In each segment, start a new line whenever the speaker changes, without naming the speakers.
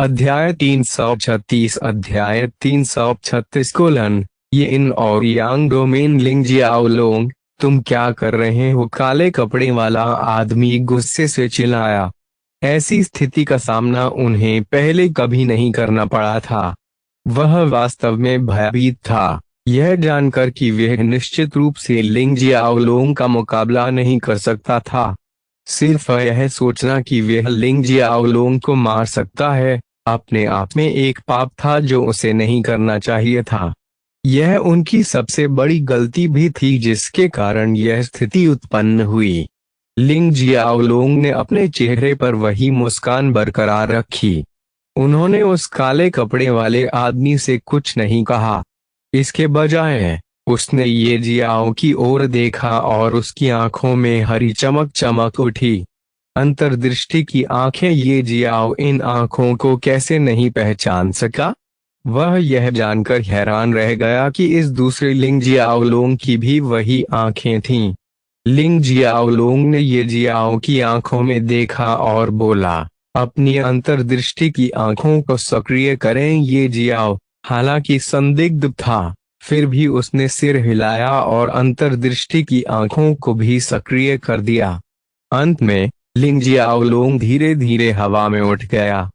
अध्याय 336 अध्याय 336 ये इन और यांग डोमेन लिंग जियाओलोंग, तुम क्या कर रहे हो? काले कपड़े वाला आदमी गुस्से से चिल्लाया। ऐसी स्थिति का सामना उन्हें पहले कभी नहीं करना पड़ा था। वह वास्तव में भयभीत था, यह जानकर कि वह निश्चित रूप से लिंग जियाओलोंग का मुकाबला नहीं कर सकता था। सिर्फ यह सोचना कि वह लिंग जियाओलोंग को मार सकता है अपने आप में एक पाप था जो उसे नहीं करना चाहिए था। यह उनकी सबसे बड़ी गलती भी थी जिसके कारण यह स्थिति उत्पन्न हुई। लिंग जियाओलोंग ने अपने चेहरे पर वही मुस्कान बरकरार रखी। उन्होंने उस काले कपड़े वाले आदमी से कुछ नहीं कहा। इसके बजाय उसने ये जियाओ की ओर देखा और उसकी आंखों में हरी चमक चमक उठी। अंतर्दृष्टि की आंखें, ये जियाओ इन आंखों को कैसे नहीं पहचान सका? वह यह जानकर हैरान रह गया कि इस दूसरे लिंग जियाओलोंग की भी वही आंखें थीं। लिंग जियाओलोंग ने ये जियाओ की आंखों में देखा और बोला, अपनी अंतर्दृष्टि की आंखों को सक्रिय करें। ये जियाओ हालांकि संदिग्ध था, फिर भी उसने सिर हिलाया और अंतर्दृष्टि की आंखों को भी सक्रिय कर दिया। अंत में लिंग जियाओलोंग धीरे धीरे हवा में उठ गया।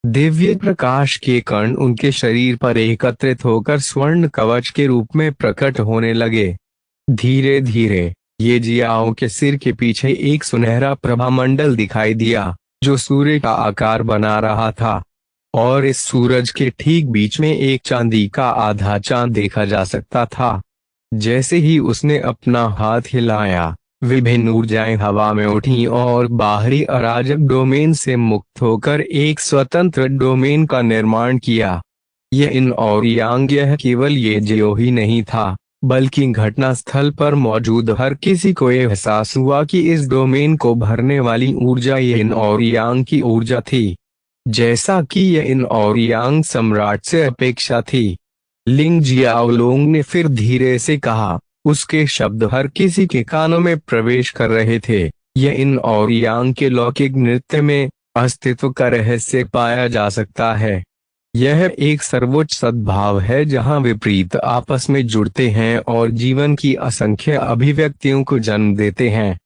दिव्य प्रकाश के कण उनके शरीर पर एकत्रित होकर स्वर्ण कवच के रूप में प्रकट होने लगे। धीरे धीरे ये जियाओ के सिर के पीछे एक सुनहरा प्रभामंडल दिखाई दिया जो सूर्य का आकार बना रहा था, और इस सूरज के ठीक बीच में एक चांदी का आधा चांद देखा जा सकता था। जैसे ही उसने अपना हाथ हिलाया, विभिन्न ऊर्जाएं हवा में उठी और बाहरी अराजक डोमेन से मुक्त होकर एक स्वतंत्र डोमेन का निर्माण किया। यह इन और यांग, यह केवल ये जियो ही नहीं था, बल्कि घटना स्थल पर मौजूद हर किसी को एहसास हुआ कि इस डोमेन को भरने वाली ऊर्जा ये इन और यांग की ऊर्जा थी, जैसा कि यह इन और यांग सम्राट से अपेक्षा थी। लिंग जियाओलोंग ने फिर धीरे से कहा। उसके शब्द हर किसी के कानों में प्रवेश कर रहे थे। यह इन और यांग के लौकिक नृत्य में अस्तित्व का रहस्य पाया जा सकता है। यह एक सर्वोच्च सद्भाव है जहां विपरीत आपस में जुड़ते हैं और जीवन की असंख्य अभिव्यक्तियों को जन्म देते हैं।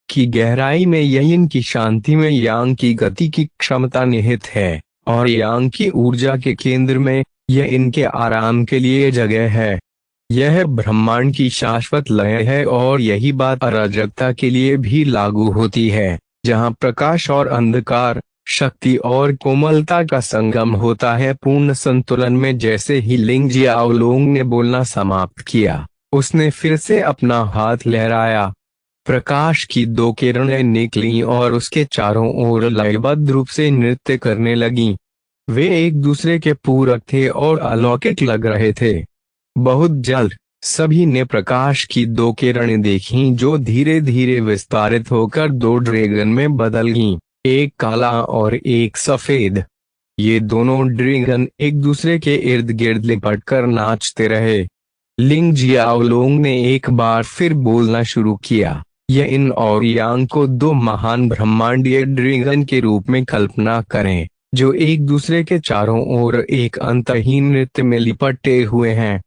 की गहराई में यिन की शांति में यांग की गति की क्षमता निहित है, और यांग की ऊर्जा के केंद्र में यह इनके आराम के लिए जगह है। यह ब्रह्मांड की शाश्वत लय है, और यही बात अराजकता के लिए भी लागू होती है, जहां प्रकाश और अंधकार, शक्ति और कोमलता का संगम होता है पूर्ण संतुलन में। जैसे ही लिंग जियाओलोंग ने बोलना समाप्त किया, उसने फिर से अपना हाथ लहराया। प्रकाश की दो किरणें निकलीं और उसके चारों ओर लयबद्ध रूप से नृत्य करने लगीं। वे एक दूसरे के पूरक थे और अलौकिक लग रहे थे। बहुत जल्द सभी ने प्रकाश की दो किरणें देखीं जो धीरे धीरे विस्तारित होकर दो ड्रैगन में बदल गईं, एक काला और एक सफेद। ये दोनों ड्रैगन एक दूसरे के इर्द गिर्द लिपट कर नाचते रहे। लिंग जियाओलोंग ने एक बार फिर बोलना शुरू किया। यह इन और यांग को दो महान ब्रह्मांडीय ड्रैगन के रूप में कल्पना करें, जो एक दूसरे के चारों ओर एक अंतहीन नृत्य में लिपटे हुए हैं।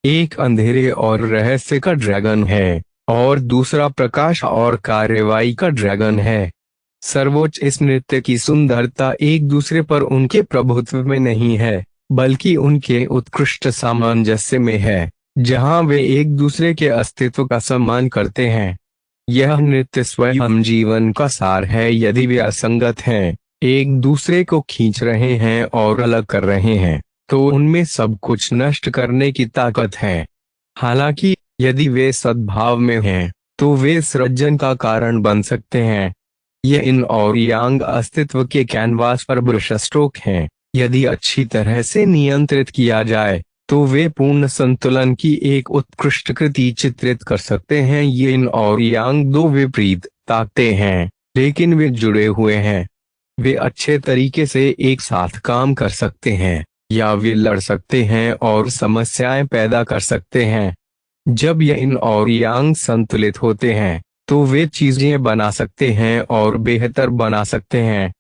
एक अंधेरे और रहस्य का ड्रैगन है, और दूसरा प्रकाश और कार्रवाई का ड्रैगन है। सर्वोच्च इस नृत्य की सुंदरता एक दूसरे पर उनके प्रभुत्व में नहीं है, बल्कि उनके उत्कृष्ट सामंजस्य में है, जहां वे एक दूसरे के अस्तित्व का सम्मान करते हैं। यह नृत्य स्वयं जीवन का सार है। यदि वे असंगत हैं, एक दूसरे को खींच रहे हैं और अलग कर रहे हैं, तो उनमें सब कुछ नष्ट करने की ताकत है। हालांकि यदि वे सद्भाव में हैं, तो वे सृजन का कारण बन सकते हैं। ये इन और यांग अस्तित्व के कैनवास पर ब्रशस्ट्रोक हैं। यदि अच्छी तरह से नियंत्रित किया जाए, तो वे पूर्ण संतुलन की एक उत्कृष्ट कृति चित्रित कर सकते हैं। ये इन और यांग दो विपरीत ताकतें हैं, लेकिन वे जुड़े हुए हैं। वे अच्छे तरीके से एक साथ काम कर सकते हैं, या वे लड़ सकते हैं और समस्याएं पैदा कर सकते हैं। जब ये इन और यांग संतुलित होते हैं, तो वे चीजें बना सकते हैं और बेहतर बना सकते हैं।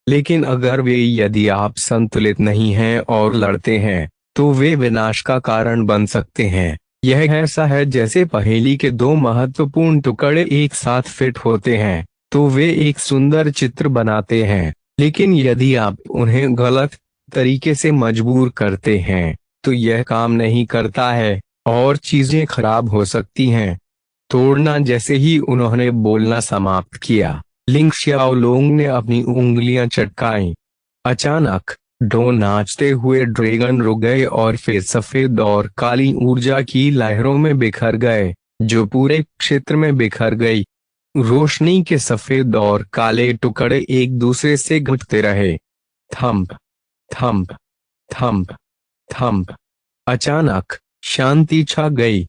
लेकिन अगर वे यदि आप संतुलित नहीं हैं और लड़ते हैं तो वे विनाश का कारण बन सकते हैं। यह ऐसा है जैसे पहेली के दो महत्वपूर्ण टुकड़े एक साथ फिट होते हैं तो वे एक सुंदर चित्र बनाते हैं, लेकिन यदि आप उन्हें गलत तरीके से मजबूर करते हैं तो यह काम नहीं करता है और चीजें खराब हो सकती हैं। तोड़ना। जैसे ही उन्होंने बोलना समाप्त किया, लिंग शियाओलोंग ने अपनी उंगलियां चटकाईं। अचानक दो नाचते हुए ड्रैगन रुक गए और फिर सफेद और काली ऊर्जा की लहरों में बिखर गए, जो पूरे क्षेत्र में बिखर गई। रोशनी के सफेद और काले टुकड़े एक दूसरे से घुटते रहे। Thump thump thump thump. अचानक शांति छा गई।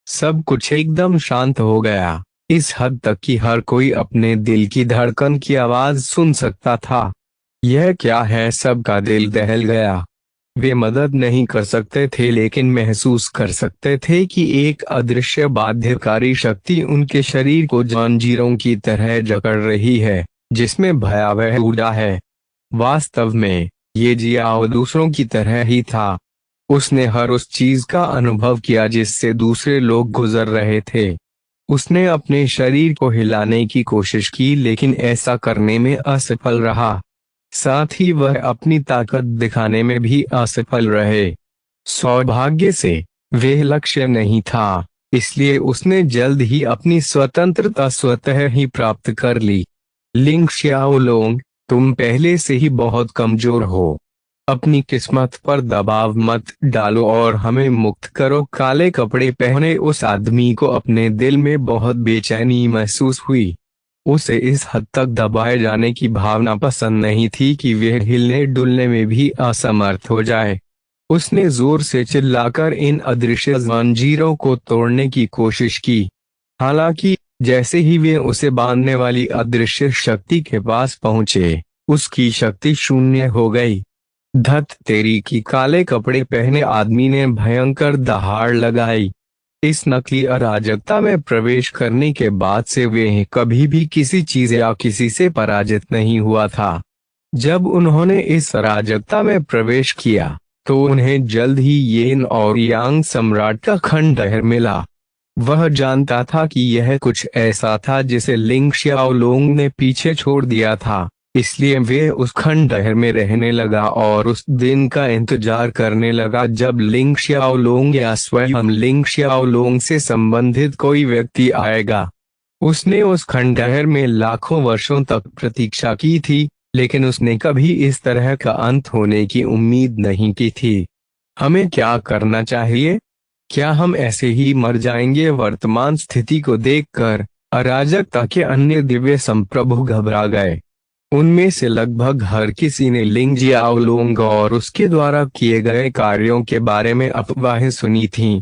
सब कुछ एकदम शांत हो गया, इस हद तक कि हर कोई अपने दिल की धड़कन की आवाज सुन सकता था। यह क्या है? सबका दिल दहल गया। वे मदद नहीं कर सकते थे लेकिन महसूस कर सकते थे कि एक अदृश्य बाध्यकारी शक्ति उनके शरीर को जंजीरों की तरह जकड़ रही है, जिसमें भयावह ऊर्जा है। वास्तव में ये जियाओ दूसरों की तरह ही था। उसने हर उस चीज का अनुभव किया जिससे दूसरे लोग गुजर रहे थे। उसने अपने शरीर को हिलाने की कोशिश की लेकिन ऐसा करने में असफल रहा। साथ ही वह अपनी ताकत दिखाने में भी असफल रहे। सौभाग्य से वह लक्ष्य नहीं था, इसलिए उसने जल्द ही अपनी स्वतंत्रता स्वतः ही प्राप्त कर ली। लिंग शियाओलोंग, तुम पहले से ही बहुत कमजोर हो। अपनी किस्मत पर दबाव मत डालो और हमें मुक्त करो। काले कपड़े पहने उस आदमी को अपने दिल में बहुत बेचैनी महसूस हुई। उसे इस हद तक दबाए जाने की भावना पसंद नहीं थी कि वह हिलने डुलने में भी असमर्थ हो जाए। उसने जोर से चिल्लाकर इन अदृश्य जंजीरों को तोड़ने की कोशिश की। हालांकि जैसे ही वे उसे बांधने वाली अदृश्य शक्ति के पास पहुंचे, उसकी शक्ति शून्य हो गई। धत तेरी की! काले कपड़े पहने आदमी ने भयंकर दहाड़ लगाई। इस नकली अराजकता में प्रवेश करने के बाद से वे कभी भी किसी चीज या किसी से पराजित नहीं हुआ था। जब उन्होंने इस अराजकता में प्रवेश किया तो उन्हें जल्द ही येन और यांग सम्राट का खंडहर मिला। वह जानता था कि यह कुछ ऐसा था जिसे लिंग शियाओलोंग ने पीछे छोड़ दिया था, इसलिए वे उस खंडहर में रहने लगा और उस दिन का इंतजार करने लगा जब लिंग शियाओलोंग या स्वयं लिंग शियाओलोंग से संबंधित कोई व्यक्ति आएगा। उसने उस खंडहर में लाखों वर्षों तक प्रतीक्षा की थी, लेकिन उसने कभी इस तरह का अंत होने की उम्मीद नहीं की थी। हमें क्या करना चाहिए? क्या हम ऐसे ही मर जाएंगे? वर्तमान स्थिति को देखकर अराजकता के अन्य दिव्य संप्रभु घबरा गए। उनमें से लगभग हर किसी ने लिंग जियाओलोंग और उसके द्वारा किए गए कार्यों के बारे में अफवाहें सुनी थीं।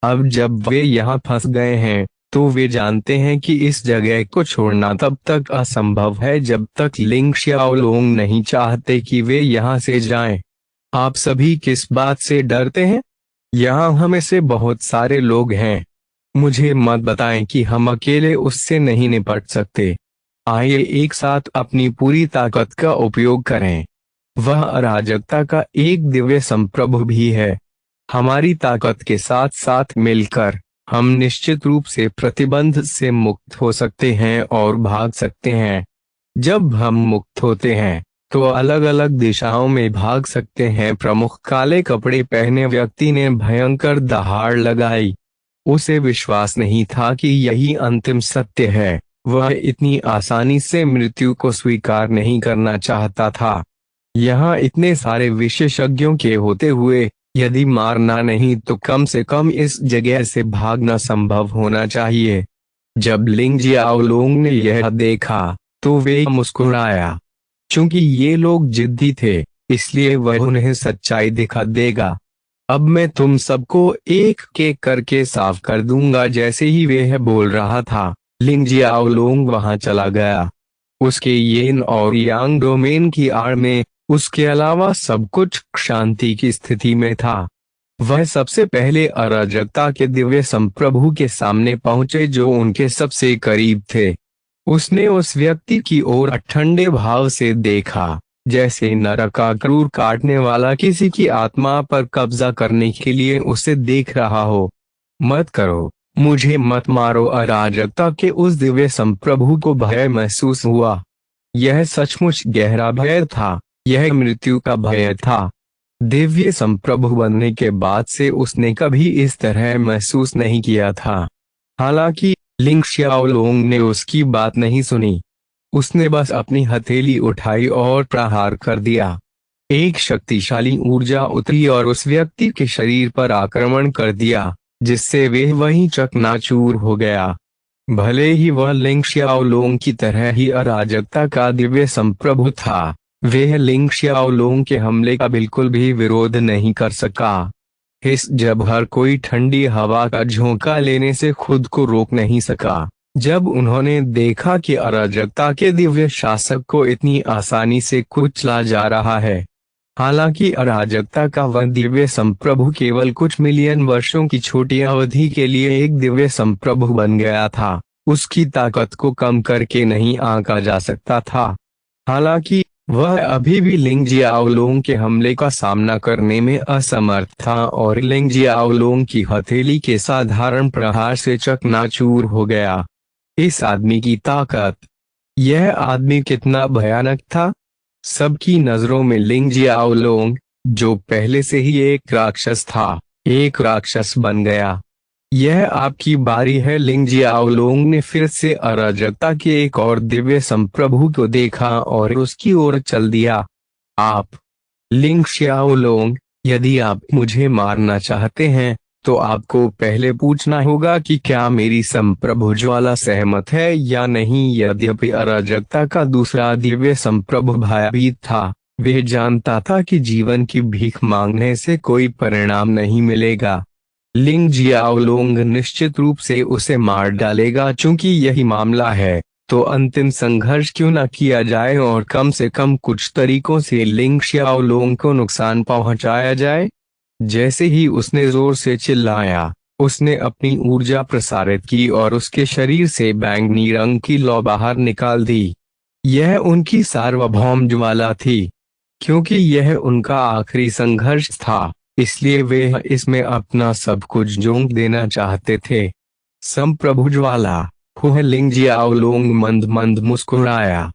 अब जब वे यहाँ फंस गए हैं तो वे जानते हैं कि इस जगह को छोड़ना तब तक असंभव है जब तक लिंग शियाओलोंग नहीं चाहते कि वे यहाँ से जाएं। आप सभी किस बात से डरते हैं? यहाँ हमें से बहुत सारे लोग हैं। मुझे मत बताएं कि हम अकेले उससे नहीं निपट सकते। आइए एक साथ अपनी पूरी ताकत का उपयोग करें। वह अराजकता का एक दिव्य संप्रभु भी है। हमारी ताकत के साथ साथ मिलकर हम निश्चित रूप से प्रतिबंध से मुक्त हो सकते हैं और भाग सकते हैं। जब हम मुक्त होते हैं तो अलग अलग दिशाओं में भाग सकते हैं। प्रमुख काले कपड़े पहने व्यक्ति ने भयंकर दहाड़ लगाई। उसे विश्वास नहीं था कि यही अंतिम सत्य है। वह इतनी आसानी से मृत्यु को स्वीकार नहीं करना चाहता था। यहाँ इतने सारे विशेषज्ञों के होते हुए यदि मारना नहीं तो कम से कम इस जगह से भागना संभव होना चाहिए। जब लिंग जियाओलोंग ने यह देखा तो वे मुस्कुराया। चूंकि ये लोग जिद्दी थे, इसलिए वह उन्हें सच्चाई दिखा देगा। अब मैं तुम सबको एक एक करके साफ कर दूंगा। जैसे ही वह बोल रहा था, लिंग जियाओलोंग वहां चला गया। उसके येन और यांग डोमेन की आड़ में उसके अलावा सब कुछ शांति की स्थिति में था। वह सबसे पहले अराजकता के दिव्य संप्रभु के सामने पहुंचे जो उनके सबसे करीब थे। उसने उस व्यक्ति की ओर ठंडे भाव से देखा। जैसे नरक का क्रूर काटने वाला किसी की आत्मा पर कब्जा करने के लिए उसे देख रहा हो। मत करो, मुझे मत मारो। अराजकता के उस दिव्य संप्रभु को भय महसूस हुआ। यह सचमुच गहरा भय था, यह मृत्यु का भय था। दिव्य संप्रभु बनने के बाद से उसने कभी इस तरह महसूस नहीं किया था। हालांकि लिंग श्याओलोंग ने उसकी बात नहीं सुनी। उसने बस अपनी हथेली उठाई और प्रहार कर दिया। एक शक्तिशाली ऊर्जा उतरी और उस व्यक्ति के शरीर पर आक्रमण कर दिया, जिससे वह वहीं चकनाचूर हो गया। भले ही वह लिंग श्याओलोंग की तरह ही अराजकता का दिव्य संप्रभु था, वह लिंग श्याओलोंग के हमले का बिल्कुल भी विरोध नहीं कर सका। हिस जब हर कोई ठंडी हवा का झोंका लेने से खुद को रोक नहीं सका। जब उन्होंने देखा कि अराजकता के दिव्य शासक को इतनी आसानी से कुचला जा रहा है। हालांकि अराजकता का वह दिव्य संप्रभु केवल कुछ मिलियन वर्षों की छोटी अवधि के लिए एक दिव्य संप्रभु बन गया था, उसकी ताकत को कम करके नहीं आंका जा सकता था। हालांकि वह अभी भी लिंग जियाओलोंग के हमले का सामना करने में असमर्थ था और लिंग जियाओलोंग की हथेली के साधारण प्रहार से चकनाचूर हो गया। इस आदमी की ताकत! यह आदमी कितना भयानक था! सबकी नजरों में लिंग जियाओलोंग, जो पहले से ही एक राक्षस था, एक राक्षस बन गया। यह आपकी बारी है। लिंग जियाओलोंग ने फिर से अराजकता के एक और दिव्य संप्रभु को देखा और उसकी ओर चल दिया। आप, लिंग श्याओलोंग, यदि आप मुझे मारना चाहते हैं तो आपको पहले पूछना होगा कि क्या मेरी संप्रभु ज्वाला सहमत है या नहीं। यद्यपि अराजकता का दूसरा दिव्य संप्रभु भयभीत था, वह जानता था कि जीवन की भीख मांगने से कोई परिणाम नहीं मिलेगा। लिंग जियाओलोंग निश्चित रूप से उसे मार डालेगा। चूंकि यही मामला है, तो अंतिम संघर्ष क्यों न किया जाए और कम से कम कुछ तरीकों से लिंग श्याओलोंग को नुकसान पहुंचाया जाए। जैसे ही उसने जोर से चिल्लाया, उसने अपनी ऊर्जा प्रसारित की और उसके शरीर से बैंगनी रंग की लौ बाहर निकाल दी। यह उनकी सार्वभौम ज्वाला थी। क्योंकि यह उनका आखिरी संघर्ष था, इसलिए वे इसमें अपना सब कुछ झोंक देना चाहते थे। संप्रभु ज्वाला! हुह लिंग जियाओलोंग मंद मंद मुस्कुराया।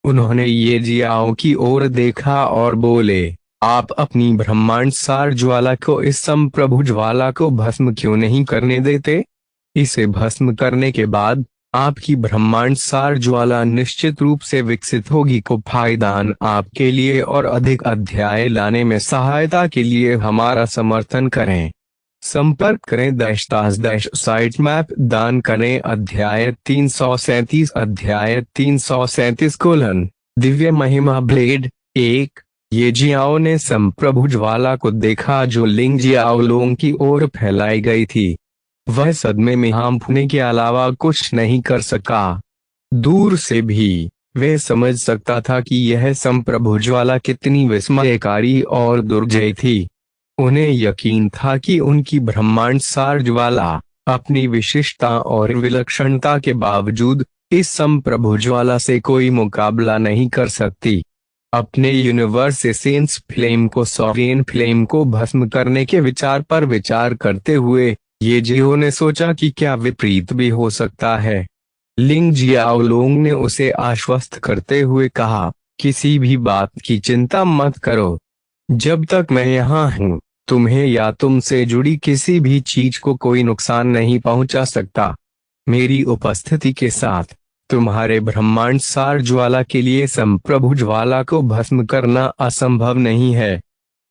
उन्होंने ये जियाओ की ओर देखा और बोले, आप अपनी ब्रह्मांड सार ज्वाला को इस संप्रभु ज्वाला को भस्म क्यों नहीं करने देते? इसे भस्म करने के बाद आपकी ब्रह्मांड सार ज्वाला निश्चित रूप से विकसित होगी। को फायदान आपके लिए और अधिक अध्याय लाने में सहायता के लिए हमारा समर्थन करें। संपर्क करें -- मैप दान करें। अध्याय 337 अध्याय 337 दिव्य महिमा ब्लेड 1। ये जियाओ ने संप्रभु ज्वाला को देखा जो लिंग जियाओलोंग की ओर फैलाई गई थी। वह सदमे में हाँफने के अलावा कुछ नहीं कर सका। दूर से भी वह समझ सकता था कि यह संप्रभु ज्वाला कितनी विस्मयकारी और दुर्जय थी। उन्हें यकीन था कि उनकी ब्रह्मांड सार ज्वाला अपनी विशिष्टता और विलक्षणता के बावजूद इस संप्रभु ज्वाला से कोई मुकाबला नहीं कर सकती। अपने यूनिवर्स एसेंस फ्लेम को सॉवरेन फ्लेम को भस्म करने के विचार पर विचार करते हुए ये जियो ने सोचा कि क्या विपरीत भी हो सकता है। लिंग जियाओलोंग ने उसे आश्वस्त करते हुए कहा, किसी भी बात की चिंता मत करो। जब तक मैं यहाँ हूँ, तुम्हें या तुमसे जुड़ी किसी भी चीज को कोई नुकसान नहीं पहुँचा सकता। मेरी उपस्थिति के साथ तुम्हारे ब्रह्मांड सार ज्वाला के लिए संप्रभु ज्वाला को भस्म करना असंभव नहीं है।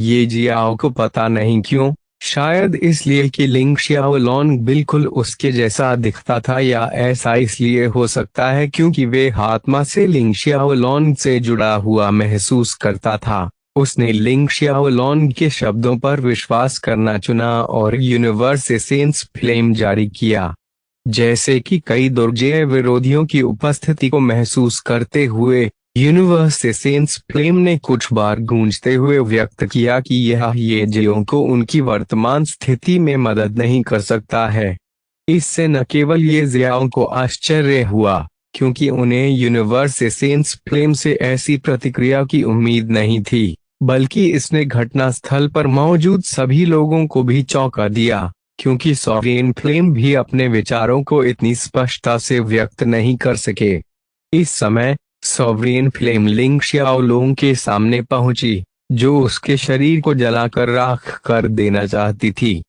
ये जियाओ को पता नहीं क्यों, शायद इसलिए कि लिंग श्याओलोंग बिल्कुल उसके जैसा दिखता था, या ऐसा इसलिए हो सकता है क्योंकि वे आत्मा से लिंग श्याओलोंग से जुड़ा हुआ महसूस करता था। उसने लिंग श्याओलोंग के शब्दों पर विश्वास करना चुना और यूनिवर्स एसेंस फ्लेम जारी किया। जैसे कि कई दुर्जय विरोधियों की उपस्थिति को महसूस करते हुए यूनिवर्स एसेंस फ्लेम ने कुछ बार गूंजते हुए व्यक्त किया कि यह ये जियों को उनकी वर्तमान स्थिति में मदद नहीं कर सकता है। इससे न केवल ये जियाओं को आश्चर्य हुआ क्योंकि उन्हें यूनिवर्स एसेंस फ्लेम से ऐसी प्रतिक्रिया की उम्मीद नहीं थी, बल्कि इसने घटना स्थल पर मौजूद सभी लोगों को भी चौंका दिया, क्योंकि सॉवरेन फ्लेम भी अपने विचारों को इतनी स्पष्टता से व्यक्त नहीं कर सके। इस समय सॉवरेन फ्लेम लिंग शियाओलोंग के सामने पहुंची, जो उसके शरीर को जलाकर राख कर देना चाहती थी।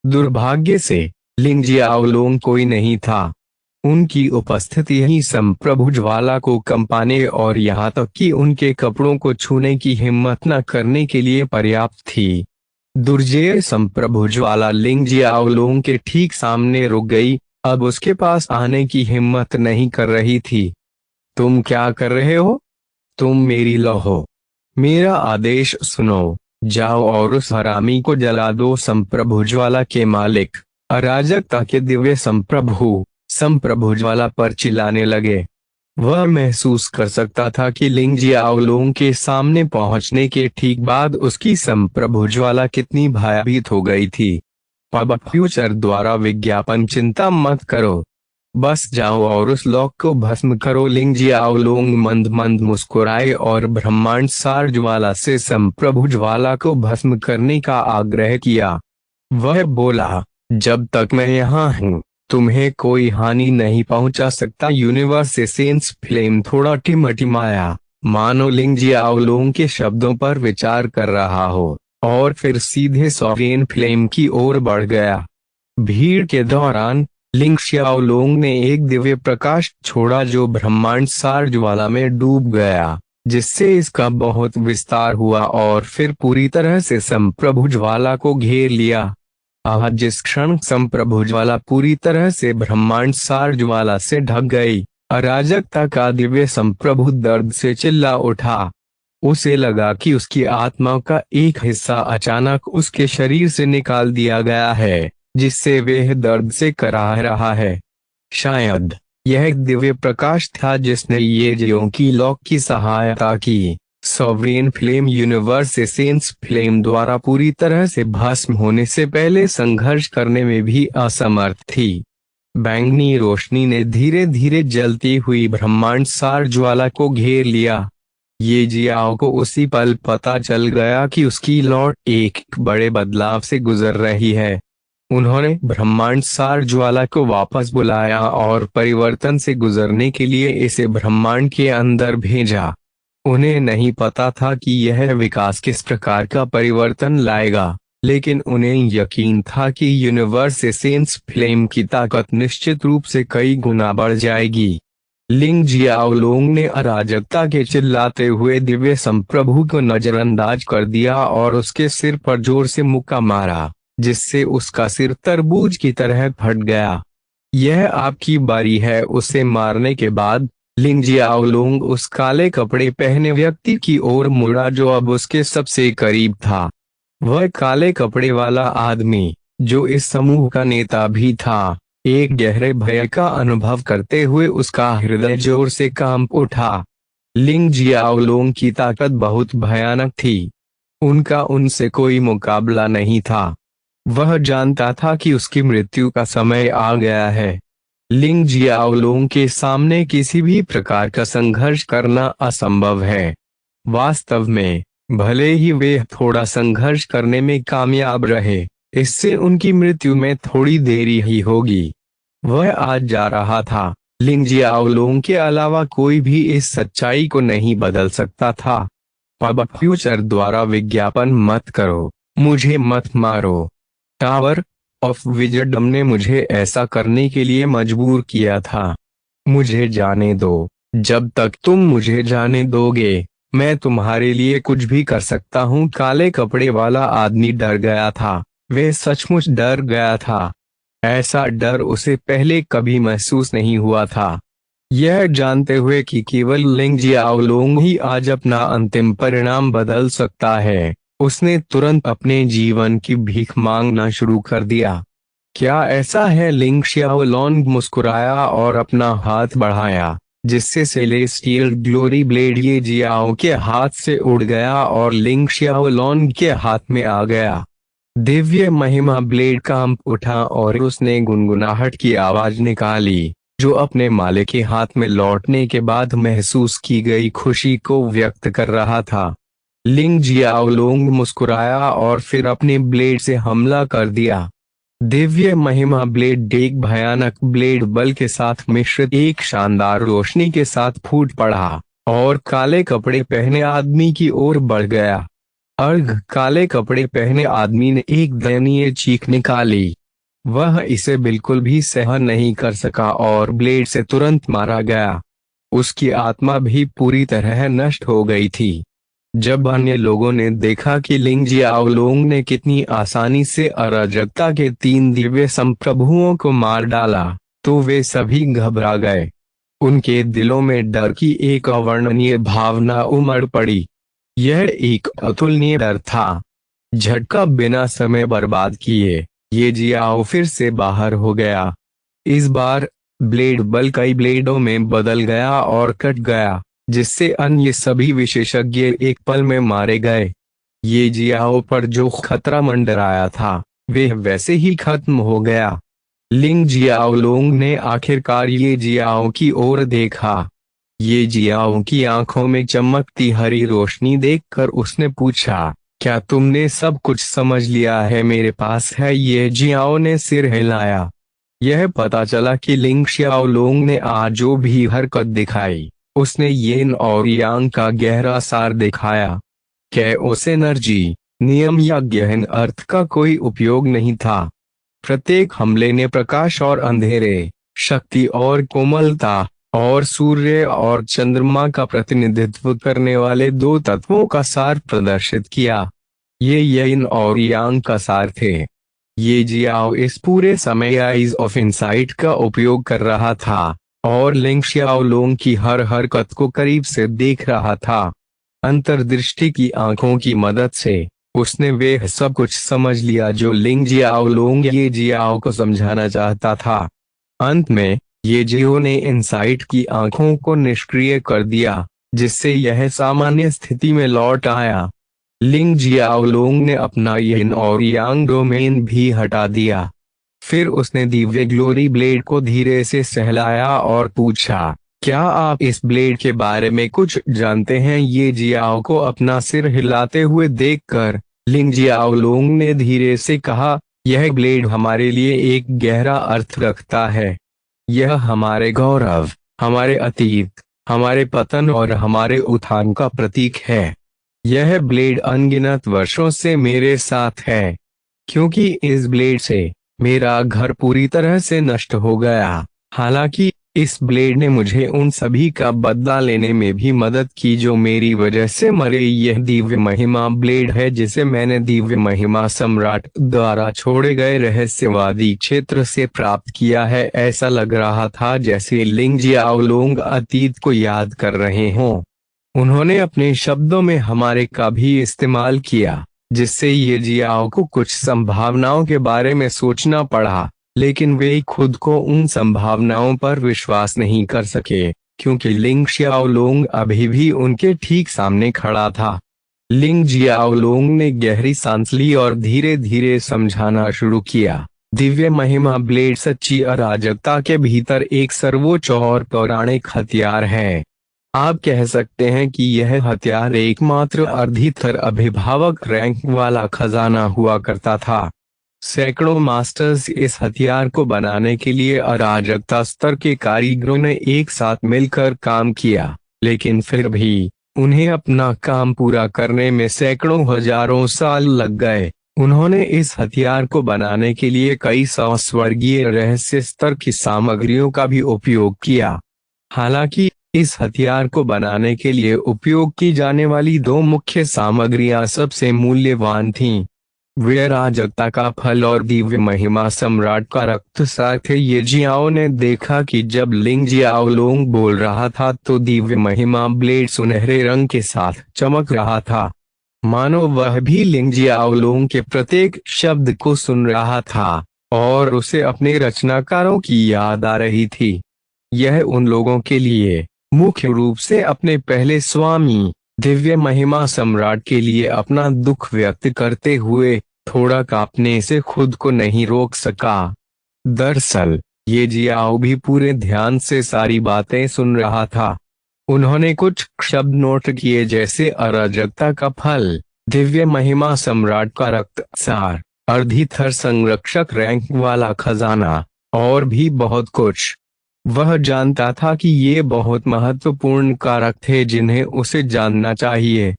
दुर्भाग्य से लिंग जियाओलोंग कोई नहीं था। उनकी उपस्थिति ही संप्रभु ज्वाला को कंपाने और यहाँ तक कि उनके कपड़ों को छूने की हिम्मत न करने के लिए पर्याप्त थी। दुर्जेय संप्रभु ज्वाला लिंग जियाओलोंग के ठीक सामने रुक गई, अब उसके पास आने की हिम्मत नहीं कर रही थी। तुम क्या कर रहे हो? तुम मेरी लौ हो। मेरा आदेश सुनो, जाओ और उस हरामी को जला दो। संप्रभु ज्वाला के मालिक अराजकता के दिव्य संप्रभु ज्वाला पर चिल्लाने लगे। वह महसूस कर सकता था कि लिंग जियाओलोंग के सामने पहुंचने के ठीक बाद उसकी संप्रभु ज्वाला कितनी भयभीत हो गई थी। अब फ्यूचर द्वारा विज्ञापन चिंता मत करो, बस जाओ और उस लॉक को भस्म करो। लिंग जियाओलोंग मंद मंद मुस्कुराए और ब्रह्मांड सार ज्वाला से संप्रभु ज्वाला को भस्म करने का आग्रह किया। वह बोला, जब तक मैं यहाँ हूँ तुम्हें कोई हानि नहीं पहुंचा सकता। यूनिवर्स एसेंस फ्लेम थोड़ा टिमटिमाया, मानो लिंग जियाओलोंग के शब्दों पर विचार कर रहा हो, और फिर सीधे सॉवरेन फ्लेम की ओर बढ़ गया। भीड़ के दौरान लिंग शियाओलोंग ने एक दिव्य प्रकाश छोड़ा जो ब्रह्मांड सार ज्वाला में डूब गया, जिससे इसका बहुत विस्तार हुआ और फिर पूरी तरह से संप्रभु ज्वाला को घेर लिया। आज जिस क्षण संप्रभु ज्वाला पूरी तरह से ब्रह्मांड सार ज्वाला से ढक गई, अराजकता का दिव्य संप्रभु दर्द से चिल्ला उठा। उसे लगा कि उसकी आत्मा का एक हिस्सा अचानक उसके शरीर से निकाल दिया गया है, जिससे वह दर्द से कराह रहा है। शायद यह एक दिव्य प्रकाश था जिसने ये जियों की लॉक की सहायता की। Sovereign flame universe essence flame द्वारा पूरी तरह से भस्म होने से पहले संघर्ष करने में भी असमर्थ थी। बैंगनी रोशनी ने धीरे धीरे जलती हुई ब्रह्मांड सार ज्वाला को घेर लिया। ये जियाओ को उसी पल पता चल गया कि उसकी लौट एक बड़े बदलाव से गुजर रही है। उन्होंने ब्रह्मांड सार ज्वाला को वापस बुलाया और परिवर्तन से गुजरने के लिए इसे ब्रह्मांड के अंदर भेजा। उन्हें नहीं पता था कि यह विकास किस प्रकार का परिवर्तन लाएगा, लेकिन उन्हें यकीन था कि यूनिवर्स एसेंस फ्लेम की ताकत निश्चित रूप से कई गुना बढ़ जाएगी। लिंग जियाओलोंग ने अराजकता के चिल्लाते हुए दिव्य संप्रभु को नजरअंदाज कर दिया और उसके सिर पर जोर से मुक्का मारा, जिससे उसका सिर तरबूज की तरह फट गया। यह आपकी बारी है। उसे मारने के बाद लिंग जियाओलोंग उस काले कपड़े पहने व्यक्ति की ओर मुड़ा जो अब उसके सबसे करीब था। वह काले कपड़े वाला आदमी, जो इस समूह का नेता भी था, एक गहरे भय का अनुभव करते हुए उसका हृदय जोर से कांप उठा। लिंग जियाओलोंग की ताकत बहुत भयानक थी। उनका उनसे कोई मुकाबला नहीं था। वह जानता था कि उसकी मृत्यु का समय आ गया है। लिंग जियाओलोंग के सामने किसी भी प्रकार का संघर्ष करना असंभव है। वास्तव में भले ही वे थोड़ा संघर्ष करने में कामयाब रहे, इससे उनकी मृत्यु में थोड़ी देरी ही होगी। वह आज जा रहा था। लिंग जियाओलोंग के अलावा कोई भी इस सच्चाई को नहीं बदल सकता था। अब फ्यूचर द्वारा विज्ञापन मत करो, मुझे मत मारो। टावर ऑफ विजडम ने मुझे ऐसा करने के लिए मजबूर किया था। मुझे जाने दो। जब तक तुम मुझे जाने दोगे, मैं तुम्हारे लिए कुछ भी कर सकता हूँ। काले कपड़े वाला आदमी डर गया था। वह सचमुच डर गया था। ऐसा डर उसे पहले कभी महसूस नहीं हुआ था। यह जानते हुए कि केवल लिंग जियाओलोंग ही आज अपना अंतिम परिणाम बदल सकता है, उसने तुरंत अपने जीवन की भीख मांगना शुरू कर दिया। क्या ऐसा है? लिंग शियाओलोंग मुस्कुराया और अपना हाथ बढ़ाया, जिससे सेलेस्टियल ग्लोरी ब्लेड ये जियाओ के हाथ से उड़ गया और लिंग शियाओलोंग के हाथ में आ गया। दिव्य महिमा ब्लेड कांप उठा और उसने गुनगुनाहट की आवाज निकाली। जो अपने मालिक के हाथ में लौटने के बाद महसूस की गई खुशी को व्यक्त कर रहा था। लिंग जियाओलोंग मुस्कुराया और फिर अपने ब्लेड से हमला कर दिया। दिव्य महिमा ब्लेड एक भयानक ब्लेड बल के साथ मिश्रित एक शानदार रोशनी के साथ फूट पड़ा और काले कपड़े पहने आदमी की ओर बढ़ गया। काले कपड़े पहने आदमी ने एक दयनीय चीख निकाली। वह इसे बिल्कुल भी सहन नहीं कर सका और ब्लेड से तुरंत मारा गया। उसकी आत्मा भी पूरी तरह नष्ट हो गई थी। जब अन्य लोगों ने देखा कि लिंग जियाओलोंग ने कितनी आसानी से अराजकता के 3 दिव्य संप्रभुओं को मार डाला, तो वे सभी घबरा गए। उनके दिलों में डर की एक अवर्णनीय भावना उमड़ पड़ी। यह एक अतुलनीय डर था। झटका बिना समय बर्बाद किए ये जियाओ फिर से बाहर हो गया। इस बार ब्लेड बल कई ब्लेडों में बदल गया और कट गया, जिससे अन्य सभी विशेषज्ञ एक पल में मारे गए। ये जियाओ पर जो खतरा मंडराया था वे वैसे ही खत्म हो गया। लिंग जियाओलोंग ने आखिरकार ये जियाओ की ओर देखा। ये जियाओ की आंखों में चमकती हरी रोशनी देखकर उसने पूछा, क्या तुमने सब कुछ समझ लिया है? मेरे पास है। ये जियाओ ने सिर हिलाया। यह पता चला कि लिंग जियाओलोंग ने आज जो भी हरकत दिखाई उसने यिन और यांग का गहरा सार दिखाया। कैओस एनर्जी, नियम या गहन अर्थ का कोई उपयोग नहीं था। प्रत्येक हमले ने प्रकाश और अंधेरे, शक्ति और कोमलता, और सूर्य और चंद्रमा का प्रतिनिधित्व करने वाले 2 तत्वों का सार प्रदर्शित किया। ये यिन और यांग का सार थे। ये जियाओ इस पूरे समय आइज ऑफ इनसाइट का उपयोग कर रहा था और लिंग जियाओलोंग की हर हरकत को करीब से देख रहा था। अंतर्दृष्टि की आंखों की मदद से उसने वे सब कुछ समझ लिया जो लिंग जियाओलोंग ये जियाओ को समझाना चाहता था। अंत में ये जियो ने इनसाइट की आंखों को निष्क्रिय कर दिया, जिससे यह सामान्य स्थिति में लौट आया। लिंग जियाओलोंग ने अपना यिन और यांग डोमेन भी हटा दिया। फिर उसने दिव्य ग्लोरी ब्लेड को धीरे से सहलाया और पूछा, क्या आप इस ब्लेड के बारे में कुछ जानते हैं? ये जियाओ को अपना सिर हिलाते हुए देखकर लिंग जियाओलोंग ने धीरे से कहा, यह ब्लेड हमारे लिए एक गहरा अर्थ रखता है। यह हमारे गौरव, हमारे अतीत, हमारे पतन और हमारे उत्थान का प्रतीक है। यह ब्लेड अनगिनत वर्षों से मेरे साथ है, क्योंकि इस ब्लेड से मेरा घर पूरी तरह से नष्ट हो गया। हालांकि इस ब्लेड ने मुझे उन सभी का बदला लेने में भी मदद की जो मेरी वजह से मरे। यह दिव्य महिमा ब्लेड है जिसे मैंने दिव्य महिमा सम्राट द्वारा छोड़े गए रहस्यवादी क्षेत्र से प्राप्त किया है। ऐसा लग रहा था जैसे लिंग जियाओलोंग अतीत को याद कर रहे हों। उन्होंने अपने शब्दों में हमारे का भी इस्तेमाल किया, जिससे ये जियाओ को कुछ संभावनाओं के बारे में सोचना पड़ा, लेकिन वे खुद को उन संभावनाओं पर विश्वास नहीं कर सके, क्योंकि लिंग जियाओलोंग अभी भी उनके ठीक सामने खड़ा था। लिंग जियाओलोंग ने गहरी सांस ली और धीरे धीरे समझाना शुरू किया, दिव्य महिमा ब्लेड सच्ची अराजकता के भीतर एक सर्वोच्च और पौराणिक हथियार है। आप कह सकते हैं कि यह हथियार एकमात्र अर्धीथर अभिभावक रैंक वाला खजाना हुआ करता था। सैकड़ों मास्टर्स इस हथियार को बनाने के लिए अराजकता स्तर के कारीगरों ने एक साथ मिलकर काम किया, लेकिन फिर भी उन्हें अपना काम पूरा करने में सैकड़ों हजारों साल लग गए। उन्होंने इस हथियार को बनाने के लिए कई सौ स्वर्गीय रहस्य स्तर की सामग्रियों का भी उपयोग किया। हालांकि इस हथियार को बनाने के लिए उपयोग की जाने वाली 2 मुख्य सामग्रियां सबसे मूल्यवान थीं। वे अराजकता का फल और दिव्य महिमा सम्राट का रक्तसार थे। ये जियाओ ने देखा कि जब लिंग जियाओलोंग बोल रहा था तो दिव्य महिमा ब्लेड सुनहरे रंग के साथ चमक रहा था, मानो वह भी लिंग जियाओलोंग के प्रत्येक शब्द को सुन रहा था और उसे अपने रचनाकारों की याद आ रही थी। यह उन लोगों के लिए, मुख्य रूप से अपने पहले स्वामी दिव्य महिमा सम्राट के लिए अपना दुख व्यक्त करते हुए थोड़ा कांपने से खुद को नहीं रोक सका। दरअसल ये जियाओ भी पूरे ध्यान से सारी बातें सुन रहा था। उन्होंने कुछ शब्द नोट किए, जैसे अराजकता का फल, दिव्य महिमा, सम्राट का रक्त सार, अर्धीथर संरक्षक रैंक वाला खजाना, और भी बहुत कुछ। वह जानता था कि ये बहुत महत्वपूर्ण कारक थे जिन्हें उसे जानना चाहिए।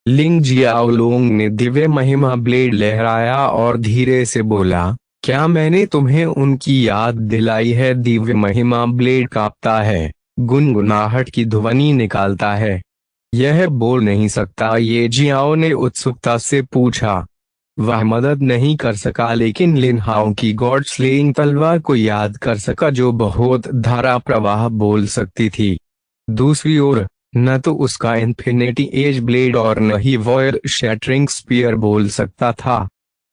लिंग जियाओलोंग ने दिव्य महिमा ब्लेड लहराया और धीरे से बोला, क्या मैंने तुम्हें उनकी याद दिलाई है? दिव्य महिमा ब्लेड कांपता है, गुनगुनाहट की ध्वनि निकालता है। यह बोल नहीं सकता, ये जियाओ ने उत्सुकता से पूछा। वह मदद नहीं कर सका, लेकिन लिन हाओ की गॉड स्लेइंग तलवार को याद कर सका, जो बहुत धारा प्रवाह बोल सकती थी। दूसरी ओर, न तो उसका इन्फिनिटी एज ब्लेड और न ही वॉयर शैटरिंग स्पीयर बोल सकता था।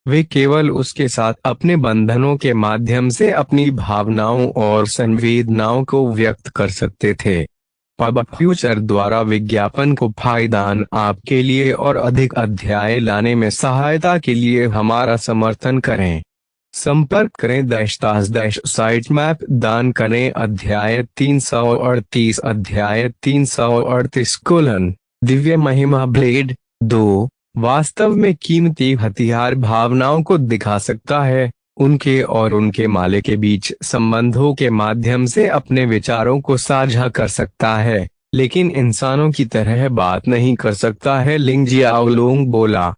वे केवल उसके साथ अपने बंधनों के माध्यम से अपनी भावनाओं और संवेदनाओं को व्यक्त कर सकते थे। पब फ्यूचर द्वारा विज्ञापन को फायदान आपके लिए और अधिक अध्याय लाने में सहायता के लिए हमारा समर्थन करें। संपर्क करें दैश मैप दान करें। अध्याय 338 अध्याय 338 दिव्य महिमा ब्लेड 2 वास्तव में कीमती हथियार भावनाओं को दिखा सकता है, उनके और उनके मालिक के बीच संबंधों के माध्यम से अपने विचारों को साझा कर सकता है, लेकिन इंसानों की तरह बात नहीं कर सकता है। लिंग जियाओलोंग बोला।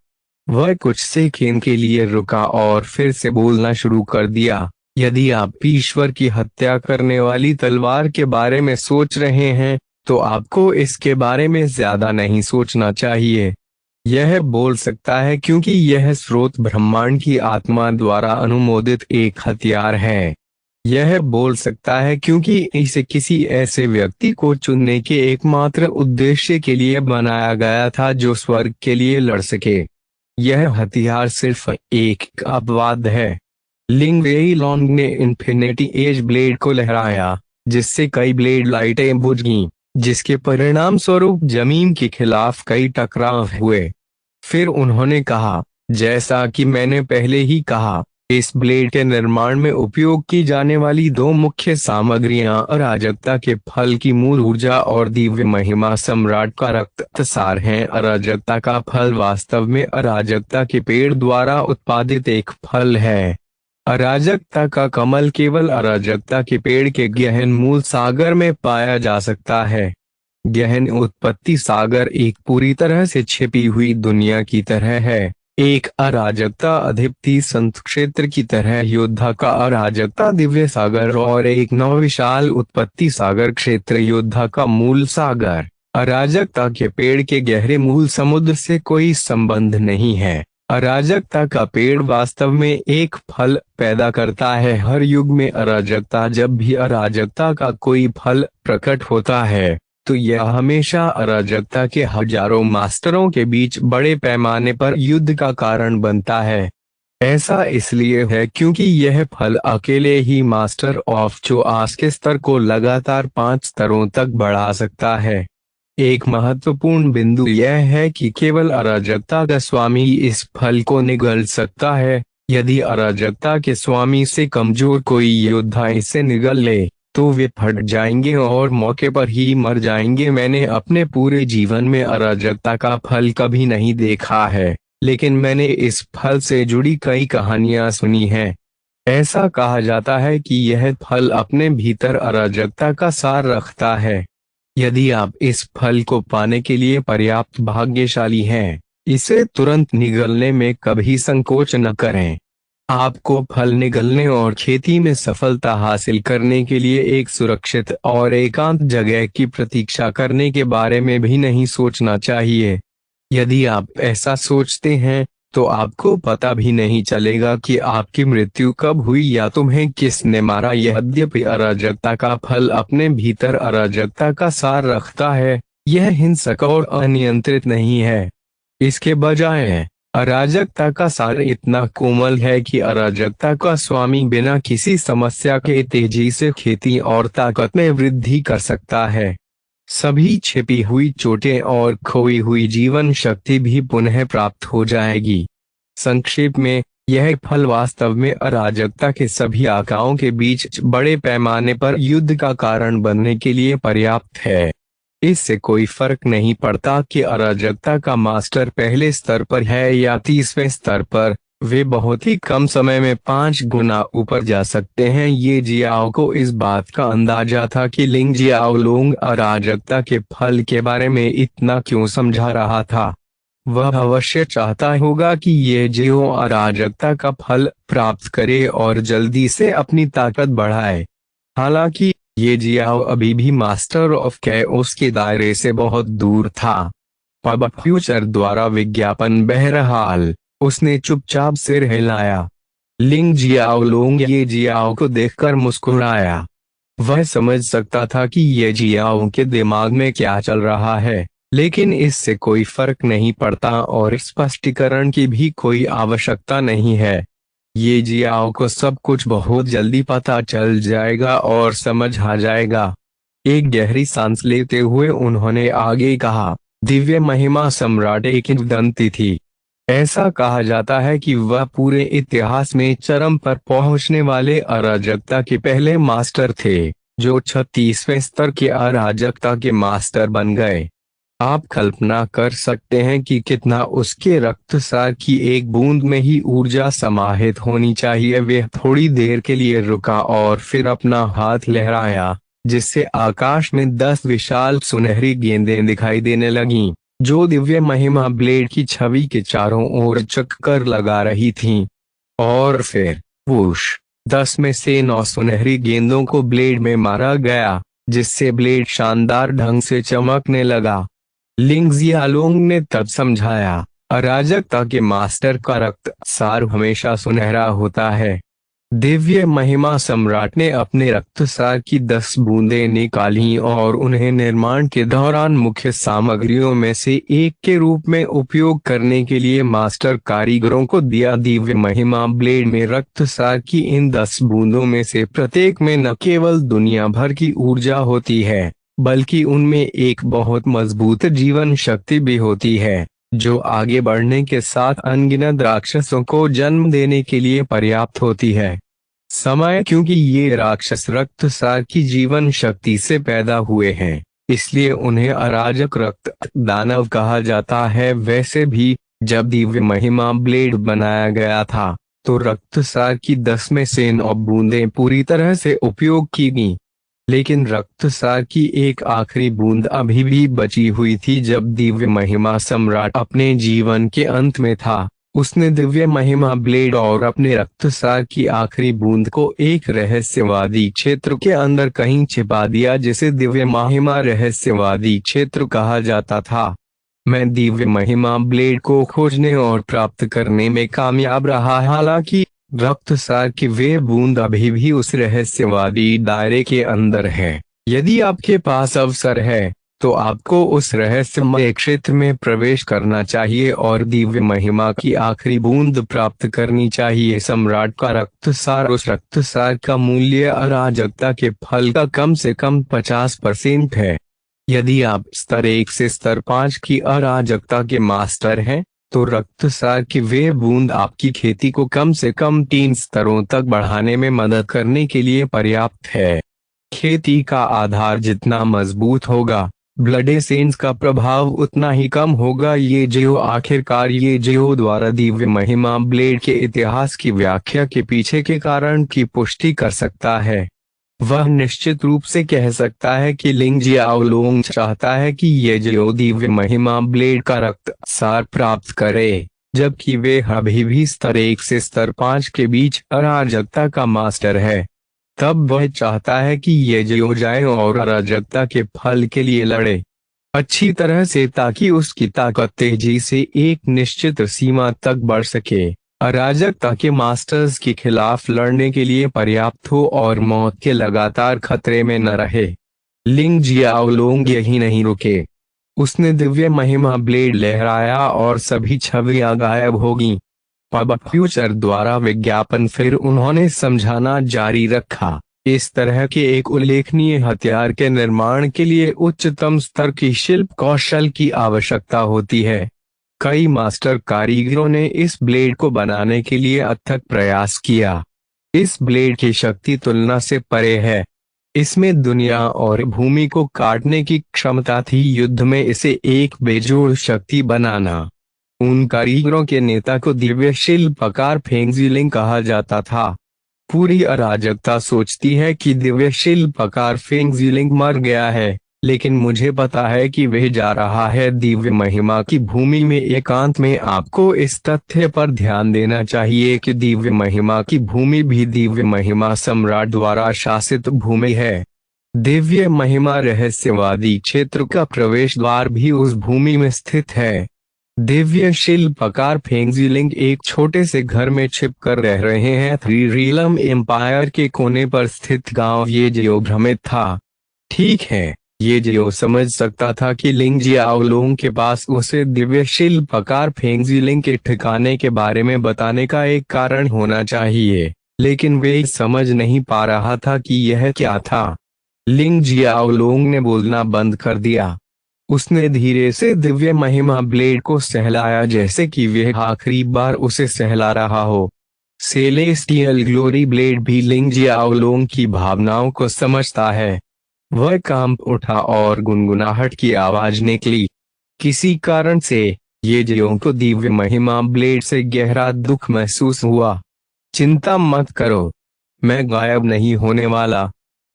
वह कुछ सेकंड के लिए रुका और फिर से बोलना शुरू कर दिया। यदि आप ईश्वर की हत्या करने वाली तलवार के बारे में सोच रहे हैं, तो आपको इसके बारे में ज्यादा नहीं सोचना चाहिए। यह बोल सकता है क्योंकि यह स्रोत ब्रह्मांड की आत्मा द्वारा अनुमोदित एक हथियार है। यह बोल सकता है क्योंकि इसे किसी ऐसे व्यक्ति को चुनने के एकमात्र उद्देश्य के लिए बनाया गया था जो स्वर्ग के लिए लड़ सके। यह हथियार सिर्फ एक अपवाद है। लिंग वेईलोंग ने इन्फिनिटी एज ब्लेड को लहराया, जिससे कई ब्लेड लाइटें बुझ गईं, जिसके परिणाम स्वरूप जमीन के खिलाफ कई टकराव हुए। फिर उन्होंने कहा, जैसा कि मैंने पहले ही कहा, इस ब्लेड के निर्माण में उपयोग की जाने वाली दो मुख्य सामग्रियां अराजकता के फल की मूल ऊर्जा और दिव्य महिमा सम्राट का रक्त सार हैं। अराजकता का फल वास्तव में अराजकता के पेड़ द्वारा उत्पादित एक फल है। अराजकता का कमल केवल अराजकता के पेड़ के गहन मूल सागर में पाया जा सकता है। गहन उत्पत्ति सागर एक पूरी तरह से छिपी हुई दुनिया की तरह है, एक अराजकता अधिपति संत क्षेत्र की तरह योद्धा का अराजकता दिव्य सागर, और एक नवविशाल उत्पत्ति सागर क्षेत्र योद्धा का मूल सागर। अराजकता के पेड़ के गहरे मूल समुद्र से कोई संबंध नहीं है। अराजकता का पेड़ वास्तव में एक फल पैदा करता है। हर युग में अराजकता, जब भी अराजकता का कोई फल प्रकट होता है, तो यह हमेशा अराजकता के हजारों मास्टरों के बीच बड़े पैमाने पर युद्ध का कारण बनता है। ऐसा इसलिए है क्योंकि यह फल अकेले ही मास्टर ऑफ चोआस के स्तर को लगातार 5 स्तरों तक बढ़ा सकता है। एक महत्वपूर्ण बिंदु यह है कि केवल अराजकता का स्वामी इस फल को निगल सकता है। यदि अराजकता के स्वामी से कमजोर कोई योद्धा इसे निगल ले, तो वे फट जाएंगे और मौके पर ही मर जाएंगे। मैंने अपने पूरे जीवन में अराजकता का फल कभी नहीं देखा है, लेकिन मैंने इस फल से जुड़ी कई कहानियां सुनी हैं। ऐसा कहा जाता है कि यह फल अपने भीतर अराजकता का सार रखता है। यदि आप इस फल को पाने के लिए पर्याप्त भाग्यशाली हैं, इसे तुरंत निगलने में कभी संकोच न करें। आपको फल निगलने और खेती में सफलता हासिल करने के लिए एक सुरक्षित और एकांत जगह की प्रतीक्षा करने के बारे में भी नहीं सोचना चाहिए। यदि आप ऐसा सोचते हैं, तो आपको पता भी नहीं चलेगा कि आपकी मृत्यु कब हुई या तुम्हें किसने मारा। यद्यपि अराजकता का फल अपने भीतर अराजकता का सार रखता है, यह हिंसक और अनियंत्रित नहीं है। इसके बजाय अराजकता का सार इतना कोमल है कि अराजकता का स्वामी बिना किसी समस्या के तेजी से खेती और ताकत में वृद्धि कर सकता है। सभी छिपी हुई चोटें और खोई हुई जीवन शक्ति भी पुनः प्राप्त हो जाएगी। संक्षेप में, यह फल वास्तव में अराजकता के सभी आकाओं के बीच बड़े पैमाने पर युद्ध का कारण बनने के लिए पर्याप्त है। इससे कोई फर्क नहीं पड़ता कि अराजकता का मास्टर पहले स्तर पर है या 30वें स्तर पर, वे बहुत ही कम समय में 5 गुना ऊपर जा सकते हैं। ये जियाओ को इस बात का अंदाजा था कि लिंग जियाओलोंग अराजकता के फल के बारे में इतना क्यों समझा रहा था। वह अवश्य चाहता होगा कि ये जियो अराजकता का फल प्राप्त करे और जल्दी से अपनी ताकत बढ़ाए। हालांकि ये जियाओ अभी भी मास्टर ऑफ कैओस के दायरे से बहुत दूर था। पब फ्यूचर द्वारा विज्ञापन बहरहाल, उसने चुपचाप सिर हिलाया। लिंग जियाओलोंग ये जियाओ को देखकर मुस्कुराया। वह समझ सकता था कि ये जियाओ के दिमाग में क्या चल रहा है, लेकिन इससे कोई फर्क नहीं पड़ता और स्पष्टीकरण की भी कोई आवश्यकता नहीं है। ये जियाओ को सब कुछ बहुत जल्दी पता चल जाएगा और समझ आ जाएगा। एक गहरी सांस लेते हुए उन्होंने आगे कहा, दिव्य महिमा सम्राट एक किंवदंती थी। ऐसा कहा जाता है कि वह पूरे इतिहास में चरम पर पहुंचने वाले अराजकता के पहले मास्टर थे, जो 36वें स्तर के अराजकता के मास्टर बन गए। आप कल्पना कर सकते हैं कि कितना उसके रक्तसार की एक बूंद में ही ऊर्जा समाहित होनी चाहिए। वह थोड़ी देर के लिए रुका और फिर अपना हाथ लहराया, जिससे आकाश में 10 विशाल सुनहरी गेंदें दिखाई देने लगीं, जो दिव्य महिमा ब्लेड की छवि के चारों ओर चक्कर लगा रही थीं। और फिर वूश, 10 में से 9 सुनहरी गेंदों को ब्लेड में मारा गया, जिससे ब्लेड शानदार ढंग से चमकने लगा। लिंग जियालोंग ने तब समझाया, अराजकता के मास्टर का रक्त सार हमेशा सुनहरा होता है। दिव्य महिमा सम्राट ने अपने रक्तसार की 10 बूंदें निकालीं और उन्हें निर्माण के दौरान मुख्य सामग्रियों में से एक के रूप में उपयोग करने के लिए मास्टर कारीगरों को दिया। दिव्य महिमा ब्लेड में रक्तसार की इन 10 बूंदों में से प्रत्येक में न केवल दुनिया भर की ऊर्जा होती है, बल्कि उनमें एक बहुत मजबूत जीवन शक्ति भी होती है, जो आगे बढ़ने के साथ अनगिनत राक्षसों को जन्म देने के लिए पर्याप्त होती है। समय, क्योंकि ये राक्षस रक्तसार की जीवन शक्ति से पैदा हुए हैं, इसलिए उन्हें अराजक रक्त दानव कहा जाता है। वैसे भी जब दिव्य महिमा ब्लेड बनाया गया था, तो रक्तसार की 10 में से 9 बूंदें पूरी तरह से उपयोग की गईं, लेकिन रक्तसार की एक आखिरी बूंद अभी भी बची हुई थी। जब दिव्य महिमा सम्राट अपने जीवन के अंत में था, उसने दिव्य महिमा ब्लेड और अपने रक्तसार की आखिरी बूंद को एक रहस्यवादी क्षेत्र के अंदर कहीं छिपा दिया, जिसे दिव्य महिमा रहस्यवादी क्षेत्र कहा जाता था। मैं दिव्य महिमा ब्लेड को खोजने और प्राप्त करने में कामयाब रहा। हालांकि रक्तसार की वे बूंद अभी भी उस रहस्यवादी दायरे के अंदर है। यदि आपके पास अवसर है, तो आपको उस रहस्यमय क्षेत्र में प्रवेश करना चाहिए और दिव्य महिमा की आखिरी बूंद प्राप्त करनी चाहिए। सम्राट का रक्तसार, उस रक्तसार का मूल्य अराजकता के फल का कम से कम 50% है। यदि आप स्तर 1 से स्तर 5 की अराजकता के मास्टर हैं, तो रक्तसार की वे बूंद आपकी खेती को कम से कम 3 स्तरों तक बढ़ाने में मदद करने के लिए पर्याप्त है। खेती का आधार जितना मजबूत होगा, ब्लड एसेंस का प्रभाव उतना ही कम होगा। ये जियो आखिरकार ये जियो द्वारा दिव्य महिमा ब्लेड के इतिहास की व्याख्या के पीछे के कारण की पुष्टि कर सकता है। वह निश्चित रूप से कह सकता है कि लिंग जियाओलोंग चाहता है कि ये जियो दिव्य महिमा ब्लेड का रक्त सार प्राप्त करे, जबकि वे अभी भी स्तर 1 से स्तर 5 के बीच अराजकता का मास्टर है। तब वह चाहता है कि ये जियो जाए और अराजकता के फल के लिए लड़े अच्छी तरह से, ताकि उसकी ताकत तेजी से एक निश्चित सीमा तक बढ़ सके, अराजकता के मास्टर्स के खिलाफ लड़ने के लिए पर्याप्त हो और मौत के लगातार खतरे में न रहे। लिंग जियाओलोंग यही नहीं रुके। उसने दिव्य महिमा ब्लेड लहराया और सभी छवियां गायब हो गईं। पब फ्यूचर द्वारा विज्ञापन, फिर उन्होंने समझाना जारी रखा, इस तरह के एक उल्लेखनीय हथियार के निर्माण के लिए उच्चतम स्तर की शिल्प कौशल की आवश्यकता होती है। कई मास्टर कारीगरों ने इस ब्लेड को बनाने के लिए अथक प्रयास किया। इस ब्लेड की शक्ति तुलना से परे है। इसमें दुनिया और भूमि को काटने की क्षमता थी, युद्ध में इसे एक बेजोड़ शक्ति बनाना। उन कारीगरों के नेता को दिव्य शिल्पकार फेंगजिलिंग कहा जाता था। पूरी अराजकता सोचती है कि दिव्य शिल्पकार फेंगजिलिंग मर गया है, लेकिन मुझे पता है कि वह जा रहा है दिव्य महिमा की भूमि में। एकांत में आपको इस तथ्य पर ध्यान देना चाहिए कि दिव्य महिमा की भूमि भी दिव्य महिमा सम्राट द्वारा शासित भूमि है। दिव्य महिमा रहस्यवादी क्षेत्र का प्रवेश द्वार भी उस भूमि में स्थित है। दिव्य शिल्पकार फेंगजिलिंग एक छोटे से घर में छिप कर रह रहे हैं। थ्री रीलम एम्पायर के कोने पर स्थित गांव ये जियो भ्रमित था। ठीक है, ये जियो समझ सकता था कि लिंग जियाओलोंग के पास उसे दिव्य शिल्पकार फेंगजिलिंग के ठिकाने के बारे में बताने का एक कारण होना चाहिए, लेकिन वे समझ नहीं पा रहा था कि यह क्या था। लिंग जियाओलोंग ने बोलना बंद कर दिया। उसने धीरे से दिव्य महिमा ब्लेड को सहलाया, जैसे कि वह आखिरी बार उसे सहला रहा हो। सेलेस्टियल ग्लोरी ब्लेड भी लिंग जियाओलोंग की भावनाओं को समझता है। वह कांप उठा और गुनगुनाहट की आवाज निकली। किसी कारण से ये जियो को दिव्य महिमा ब्लेड से गहरा दुख महसूस हुआ। चिंता मत करो, मैं गायब नहीं होने वाला।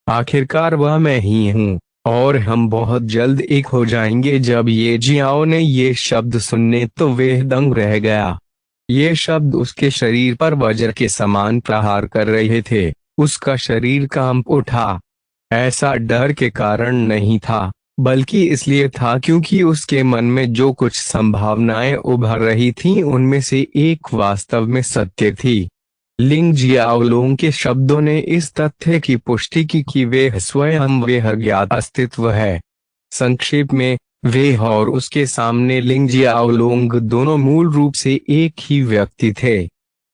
आखिरकार वह मैं ही हूँ, और हम बहुत जल्द एक हो जाएंगे। जब ये जियाओ ने ये शब्द सुनने तो वह दंग रह गया। ये शब्द उसके शरीर पर वज्र के समान प्रहार कर रहे थे। उसका शरीर कांप उठा। ऐसा डर के कारण नहीं था, बल्कि इसलिए था क्योंकि उसके मन में जो कुछ संभावनाएं उभर रही थीं उनमें से एक वास्तव में सत्य थी। लिंग जियाओलोंग के शब्दों ने इस तथ्य की पुष्टि की कि वे स्वयं वह ज्ञात अस्तित्व है। संक्षेप में, वे और उसके सामने लिंग जियाओलोंग दोनों मूल रूप से एक ही व्यक्ति थे।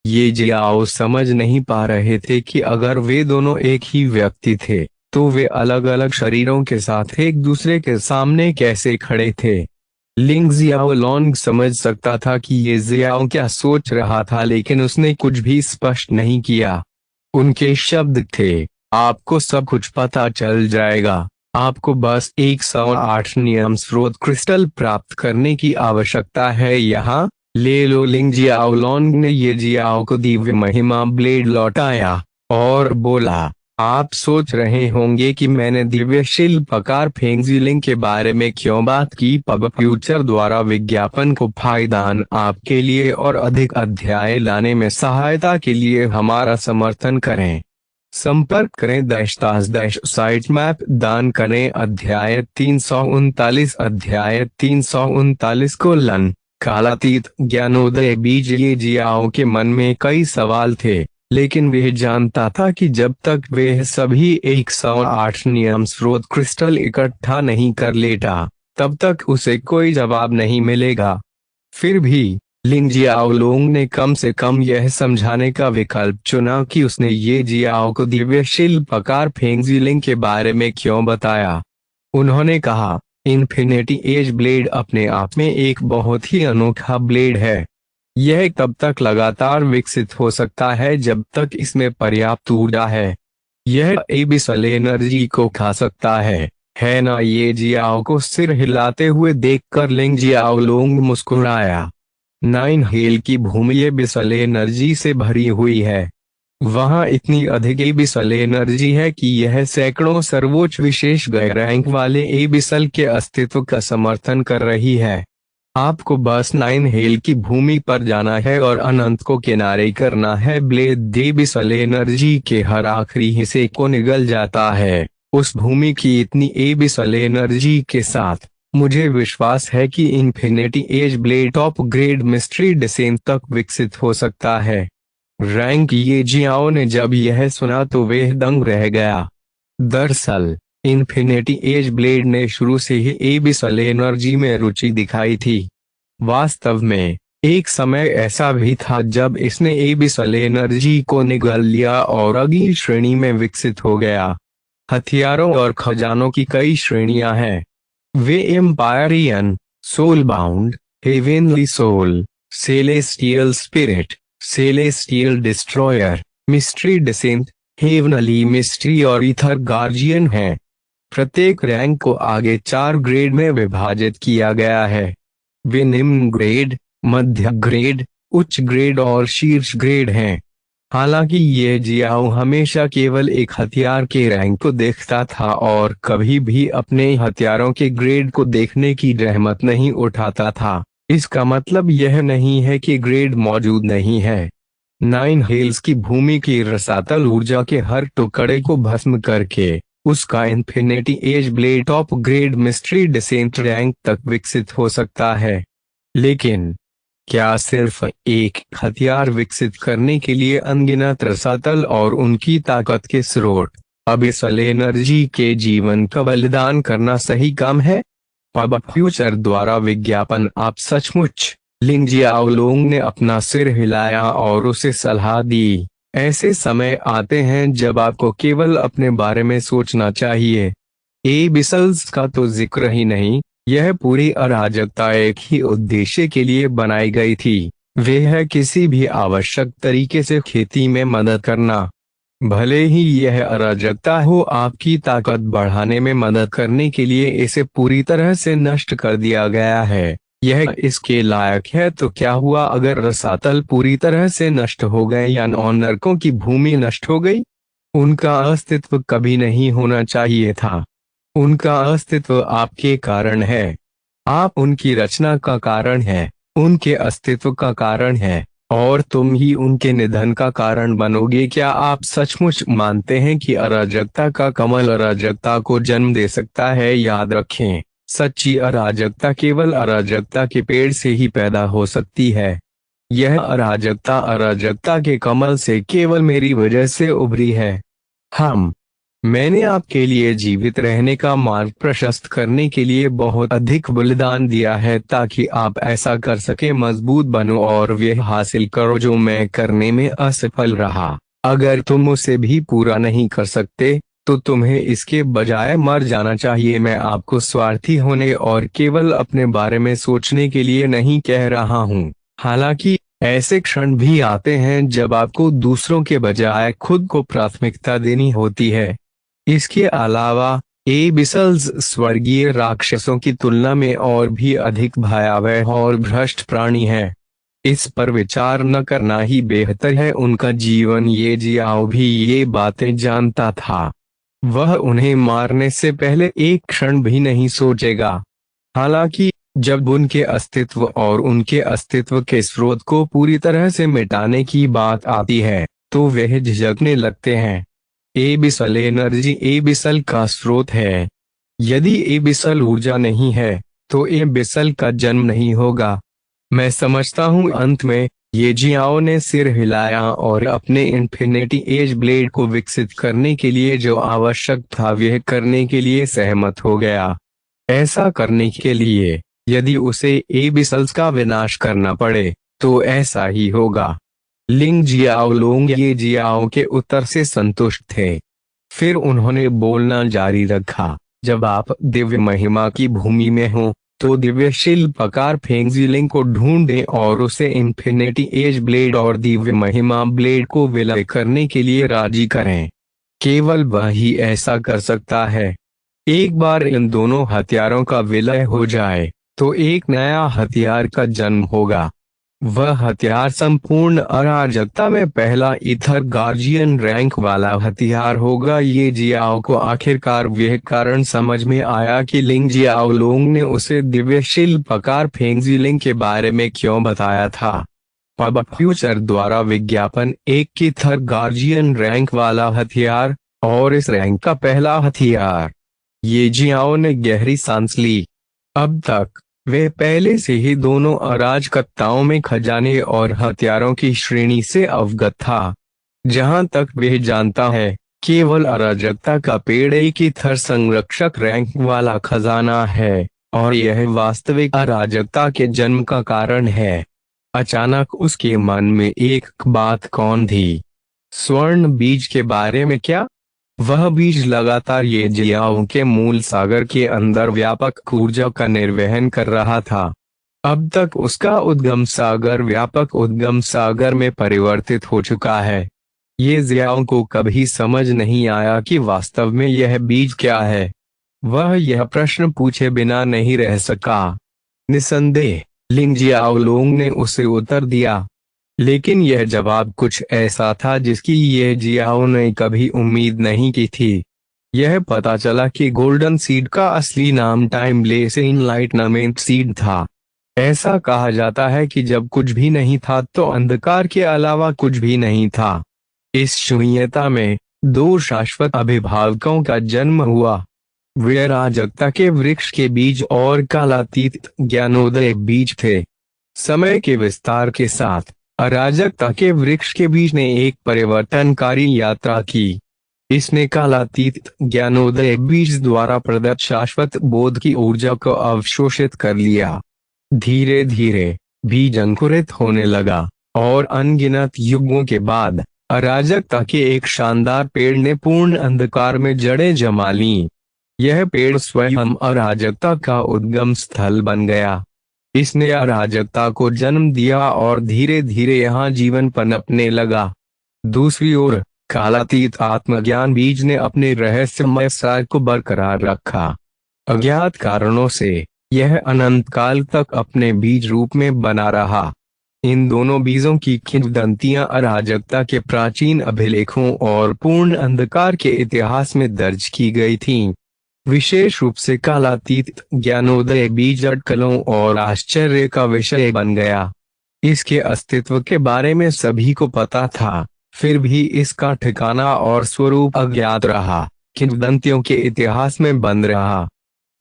ये जियाओ समझ नहीं पा रहे थे कि अगर वे दोनों एक ही व्यक्ति थे तो वे अलग अलग शरीरों के साथ एक दूसरे के सामने कैसे खड़े थे। लिंग जियाओलोंग समझ सकता था कि ये जियाओ क्या सोच रहा था, लेकिन उसने कुछ भी स्पष्ट नहीं किया। उनके शब्द थे, आपको सब कुछ पता चल जाएगा। आपको बस 108 नियम स्रोत क्रिस्टल प्राप्त करने की आवश्यकता है। यहाँ ले लो। लिंग जियाओलोंग ने ये जियाओ को दिव्य महिमा ब्लेड लौटाया और बोला, आप सोच रहे होंगे कि मैंने दिव्य शिल्पकार फेंगजिलिंग के बारे में क्यों बात की। पब फ्यूचर द्वारा विज्ञापन को फायदान आपके लिए और अधिक अध्याय लाने में सहायता के लिए हमारा समर्थन करें। संपर्क करें साइट मैप दान करें। अध्याय 339 कालातीत ज्ञानोदय बीज। ये जियाओ के मन में कई सवाल थे, लेकिन वह जानता था कि जब तक वह सभी 108 नियम स्रोत क्रिस्टल इकट्ठा नहीं कर लेता तब तक उसे कोई जवाब नहीं मिलेगा। फिर भी लिंग जियाओलोंग ने कम से कम यह समझाने का विकल्प चुना कि उसने ये जियाओ को दिव्य शिल्पकार फेंगजिलिंग के बारे में क्यों बताया। उन्होंने कहा, इन्फिनिटी एज ब्लेड अपने आप में एक बहुत ही अनोखा ब्लेड है। यह तब तक लगातार विकसित हो सकता है जब तक इसमें पर्याप्त ऊर्जा है। यह एबिसल एनर्जी को खा सकता है ना। ये जियाओ को सिर हिलाते हुए देखकर लिंग जियाओलोंग मुस्कुराया। नाइन हेल की भूमि एबिसल एनर्जी से भरी हुई है। वहाँ इतनी अधिक एबिसल एनर्जी है कि यह सैकड़ों सर्वोच्च विशेष गैर रैंक वाले एबिसल के अस्तित्व का समर्थन कर रही है। आपको बस नाइन हेल की भूमि पर जाना है और अनंत को किनारे करना है। ब्लेड एबिसल एनर्जी के हर आखिरी हिस्से को निगल जाता है। उस भूमि की इतनी एबिसल एनर्जी के साथ मुझे विश्वास है कि infinity edge blade top grade mystery descent तक विकसित हो सकता है। रैंक ये जियाओ ने जब यह सुना तो वह दंग रह गया। दरअसल इन्फिनिटी एज ब्लेड ने शुरू से ही एबिसल एनर्जी में रुचि दिखाई थी। वास्तव में एक समय ऐसा भी था जब इसने एबिसल एनर्जी को निगल लिया और अगली श्रेणी में विकसित हो गया। हथियारों और खजानों की कई श्रेणियां हैं। वे empyrean, soul bound, heavenly soul, celestial spirit, celestial destroyer, mystery descent, heavenly mystery और ईथर गार्जियन हैं। प्रत्येक रैंक को आगे 4 ग्रेड में विभाजित किया गया है। वे निम्न ग्रेड, मध्य ग्रेड, उच्च ग्रेड और शीर्ष ग्रेड हैं। हालांकि ये जियाओ हमेशा केवल एक हथियार के रैंक को देखता था और कभी भी अपने हथियारों के ग्रेड को देखने की जहमत नहीं उठाता था। इसका मतलब यह नहीं है कि ग्रेड मौजूद नहीं है। 9 हेल्स की भूमि की रसातल ऊर्जा के हर टुकड़े को भस्म करके उसका infinity edge blade top grade mystery descent rank तक विकसित हो सकता है। लेकिन क्या सिर्फ एक हथियार विकसित करने के लिए अनगिनत रसातल और उनकी ताकत के स्रोत अबिसल एनर्जी के जीवन का बलिदान करना सही काम है? पब फ्यूचर द्वारा विज्ञापन। आप सचमुच? लिंग जियाओलोंग ने अपना सिर हिलाया और उसे सलाह दी। ऐसे समय आते हैं जब आपको केवल अपने बारे में सोचना चाहिए। एबिसल्स का तो जिक्र ही नहीं। यह पूरी अराजकता एक ही उद्देश्य के लिए बनाई गई थी। वह है किसी भी आवश्यक तरीके से खेती में मदद करना। भले ही यह अराजकता हो आपकी ताकत बढ़ाने में मदद करने के लिए इसे पूरी तरह से नष्ट कर दिया गया है। यह इसके लायक है तो क्या हुआ अगर रसातल पूरी तरह से नष्ट हो गए या नॉनर्कों की भूमि नष्ट हो गई? उनका अस्तित्व कभी नहीं होना चाहिए था। उनका अस्तित्व आपके कारण है। आप उनकी रचना का कारण है, उनके अस्तित्व का कारण है, और तुम ही उनके निधन का कारण बनोगे। क्या आप सचमुच मानते हैं कि अराजकता का कमल अराजकता को जन्म दे सकता है? याद रखें, सच्ची अराजकता केवल अराजकता के पेड़ से ही पैदा हो सकती है। यह अराजकता अराजकता के कमल से केवल मेरी वजह से उभरी है। मैंने आपके लिए जीवित रहने का मार्ग प्रशस्त करने के लिए बहुत अधिक बलिदान दिया है ताकि आप ऐसा कर सके, मजबूत बनो और वह हासिल करो जो मैं करने में असफल रहा। अगर तुम उसे भी पूरा नहीं कर सकते तो तुम्हें इसके बजाय मर जाना चाहिए। मैं आपको स्वार्थी होने और केवल अपने बारे में सोचने के लिए नहीं कह रहा हूँ। हालांकि ऐसे क्षण भी आते हैं जब आपको दूसरों के बजाय खुद को प्राथमिकता देनी होती है। इसके अलावा एबिसल्स स्वर्गीय राक्षसों की तुलना में और भी अधिक भयावह और भ्रष्ट प्राणी है। इस पर विचार न करना ही बेहतर है। उनका जीवन ये जियाओ भी ये बातें जानता था। वह उन्हें मारने से पहले एक क्षण भी नहीं सोचेगा। हालांकि जब उनके अस्तित्व और उनके अस्तित्व के स्रोत को पूरी तरह से मिटाने की बात आती है तो वह झिझकने लगते हैं। एबिसल एनर्जी एबिसल का स्रोत है। यदि एबिसल ऊर्जा नहीं है तो एबिसल का जन्म नहीं होगा। मैं समझता हूँ अंत में ये जियाओ ने सिर हिलाया और अपने इन्फिनिटी एज ब्लेड को विकसित करने के लिए जो आवश्यक था वह करने के लिए सहमत हो गया। ऐसा करने के लिए यदि उसे एबिसल्स का विनाश करना पड़े तो ऐसा ही होगा। लिंग जियाओलोंग ये जियाओ के उत्तर से संतुष्ट थे। फिर उन्होंने बोलना जारी रखा, जब आप दिव्य महिमा की भूमि में हो तो दिव्य शिल्पकार फेंगजिलिंग को ढूंढें और उसे इन्फिनिटी एज ब्लेड और दिव्य महिमा ब्लेड को विलय करने के लिए राजी करें। केवल वही ऐसा कर सकता है। एक बार इन दोनों हथियारों का विलय हो जाए तो एक नया हथियार का जन्म होगा। वह हथियार संपूर्ण अराजकता में पहला ईथर गार्जियन रैंक वाला हथियार होगा। ये जियाओ को आखिरकार वह कारण समझ में आया कि लिंग जियाओलोंग ने उसे दिव्य शिल्पकार फेंगजिलिंग के बारे में क्यों बताया था। पब फ्यूचर द्वारा विज्ञापन एक ईथर गार्जियन रैंक वाला हथियार और इस रैंक का पहला हथियार। ये जियाओ ने गहरी सांस ली। अब तक वे पहले से ही दोनों अराजकताओं में खजाने और हथियारों की श्रेणी से अवगत था। जहां तक वे जानता है, केवल अराजकता का पेड़ एक ही थर संरक्षक रैंक वाला खजाना है और यह वास्तविक अराजकता के जन्म का कारण है। अचानक उसके मन में एक बात कौन थी? स्वर्ण बीज के बारे में क्या? वह बीज लगातार ये जियाओ के मूल सागर के अंदर व्यापक ऊर्जा का निर्वहन कर रहा था। अब तक उसका उद्गम सागर व्यापक उद्गम सागर में परिवर्तित हो चुका है। ये जियाओं को कभी समझ नहीं आया कि वास्तव में यह बीज क्या है। वह यह प्रश्न पूछे बिना नहीं रह सका। निसंदेह लिंग जियाओलोंग ने उसे उत्तर दिया, लेकिन यह जवाब कुछ ऐसा था जिसकी ये जियाओ ने कभी उम्मीद नहीं की थी। यह पता चला कि गोल्डन सीड का असली नाम टाइमलेस इनलाइटनमेंट सीड था। ऐसा कहा जाता है कि जब कुछ भी नहीं था तो अंधकार के अलावा कुछ भी नहीं था। इस शून्यता में दो शाश्वत अभिभावकों का जन्म हुआ। वे अराजकता के वृक्ष के बीज और कालातीत ज्ञानोदय बीज थे। समय के विस्तार के साथ अराजकता के वृक्ष के बीज ने एक परिवर्तनकारी यात्रा की। इसने कालातीत ज्ञानोदय बीज द्वारा प्रदत्त शाश्वत बोध की ऊर्जा को अवशोषित कर लिया। धीरे धीरे बीज अंकुरित होने लगा और अनगिनत युगों के बाद अराजकता के एक शानदार पेड़ ने पूर्ण अंधकार में जड़ें जमा लीं। यह पेड़ स्वयं अराजकता का उद्गम स्थल बन गया। इसने अराजकता को जन्म दिया और धीरे धीरे यहाँ जीवन पनपने लगा। दूसरी ओर कालातीत आत्मज्ञान बीज ने अपने रहस्यमय सार को बरकरार रखा। अज्ञात कारणों से यह अनंत काल तक अपने बीज रूप में बना रहा। इन दोनों बीजों की किंवदंतियां अराजकता के प्राचीन अभिलेखों और पूर्ण अंधकार के इतिहास में दर्ज की गई थीं। विशेष रूप से कालातीत ज्ञानोदय बीज अटकलों और आश्चर्य का विषय बन गया। इसके अस्तित्व के बारे में सभी को पता था, फिर भी इसका ठिकाना और स्वरूप अज्ञात रहा, किंवदंतियों के इतिहास में बंद रहा।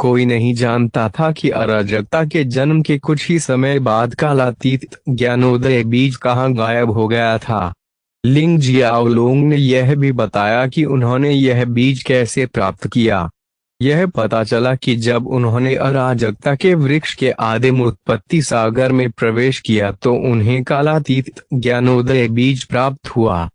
कोई नहीं जानता था कि अराजकता के जन्म के कुछ ही समय बाद कालातीत ज्ञानोदय बीज कहाँ गायब हो गया था। लिंग जियाओलोंग ने यह भी बताया कि उन्होंने यह बीज कैसे प्राप्त किया। यह पता चला कि जब उन्होंने अराजकता के वृक्ष के आदिम उत्पत्ति सागर में प्रवेश किया तो उन्हें कालातीत ज्ञानोदय बीज प्राप्त हुआ।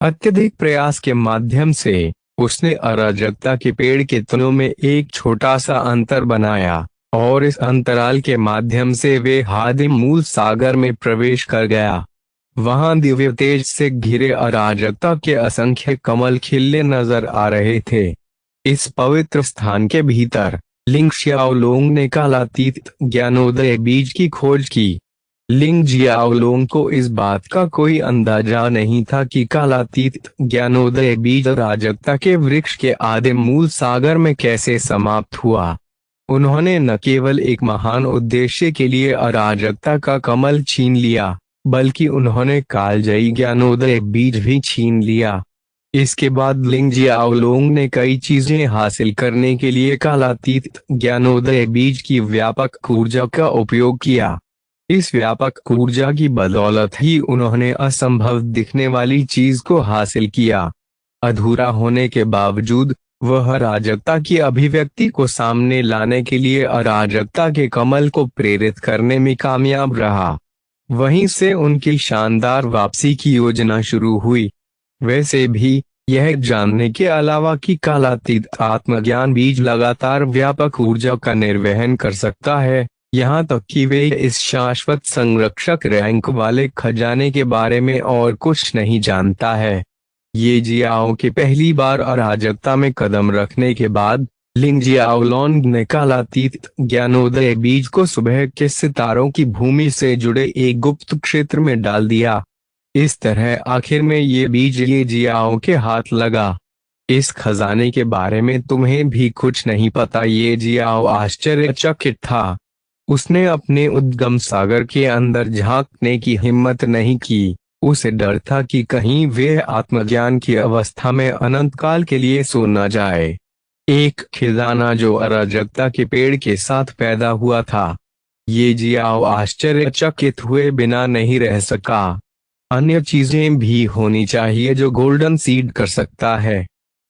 अत्यधिक प्रयास के माध्यम से उसने अराजकता के पेड़ के तनों में एक छोटा सा अंतर बनाया और इस अंतराल के माध्यम से वे आदिम मूल सागर में प्रवेश कर गया। वहां दिव्य तेज से घिरे अराजकता के असंख्य कमल खिलने नजर आ रहे थे। इस पवित्र स्थान के भीतर लिंग जियाओलोंग ने कालातीत ज्ञानोदय बीज की खोज की। लिंग जियाओलोंग को इस बात का कोई अंदाजा नहीं था कि कालातीत ज्ञानोदय बीज अराजकता के वृक्ष के आदिम मूल सागर में कैसे समाप्त हुआ। उन्होंने न केवल एक महान उद्देश्य के लिए अराजकता का कमल छीन लिया, बल्कि उन्होंने कालजयी ज्ञानोदय बीज भी छीन लिया। इसके बाद लिंग जियाओलोंग ने कई चीजें हासिल करने के लिए कालातीत ज्ञानोदय बीज की व्यापक ऊर्जा का उपयोग किया। इस व्यापक ऊर्जा की बदौलत ही उन्होंने असंभव दिखने वाली चीज को हासिल किया। अधूरा होने के बावजूद वह अराजकता की अभिव्यक्ति को सामने लाने के लिए अराजकता के कमल को प्रेरित करने में कामयाब रहा। वहीं से उनकी शानदार वापसी की योजना शुरू हुई। वैसे भी यह जानने के अलावा कि कालातीत आत्मज्ञान बीज लगातार व्यापक ऊर्जा का निर्वहन कर सकता है, यहाँ तक कि वे इस शाश्वत संरक्षक रैंक वाले खजाने के बारे में और कुछ नहीं जानता है। ये जियाओ के पहली बार अराजकता में कदम रखने के बाद लिंग जियाओलोंग ने कालातीत ज्ञानोदय बीज को सुबह के सितारों की भूमि से जुड़े एक गुप्त क्षेत्र में डाल दिया। इस तरह आखिर में ये बीज ये जियाओ के हाथ लगा। इस खजाने के बारे में तुम्हें भी कुछ नहीं पता। ये जियाओ आश्चर्यचकित था। उसने अपने उद्गम सागर के अंदर झांकने की हिम्मत नहीं की। उसे डर था कि कहीं वे आत्मज्ञान की अवस्था में अनंत काल के लिए सो न जाए। एक खजाना जो अराजकता के पेड़ के साथ पैदा हुआ था। ये जियाओ आश्चर्यचकित हुए बिना नहीं रह सका। अन्य चीजें भी होनी चाहिए जो गोल्डन सीड कर सकता है।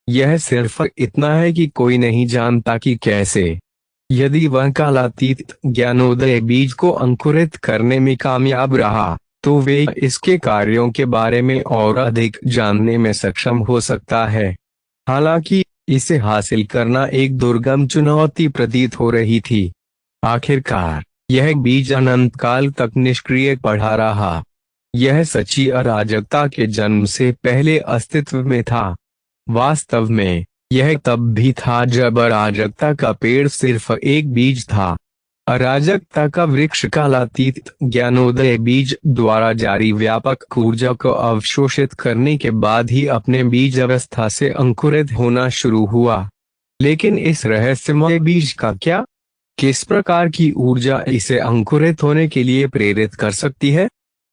यह सिर्फ इतना है कि कोई नहीं जानता कि कैसे। यदि वह कालातीत ज्ञानोदय बीज को अंकुरित करने में कामयाब रहा तो वे इसके कार्यों के बारे में और अधिक जानने में सक्षम हो सकता है। हालांकि इसे हासिल करना एक दुर्गम चुनौती प्रतीत हो रही थी। आखिरकार यह बीज अनंत काल तक निष्क्रिय पड़ा रहा। यह सच्ची अराजकता के जन्म से पहले अस्तित्व में था। वास्तव में यह तब भी था जब अराजकता का पेड़ सिर्फ एक बीज था। अराजकता का वृक्ष कालातीत ज्ञानोदय बीज द्वारा जारी व्यापक ऊर्जा को अवशोषित करने के बाद ही अपने बीज अवस्था से अंकुरित होना शुरू हुआ। लेकिन इस रहस्यमय बीज का क्या? किस प्रकार की ऊर्जा इसे अंकुरित होने के लिए प्रेरित कर सकती है?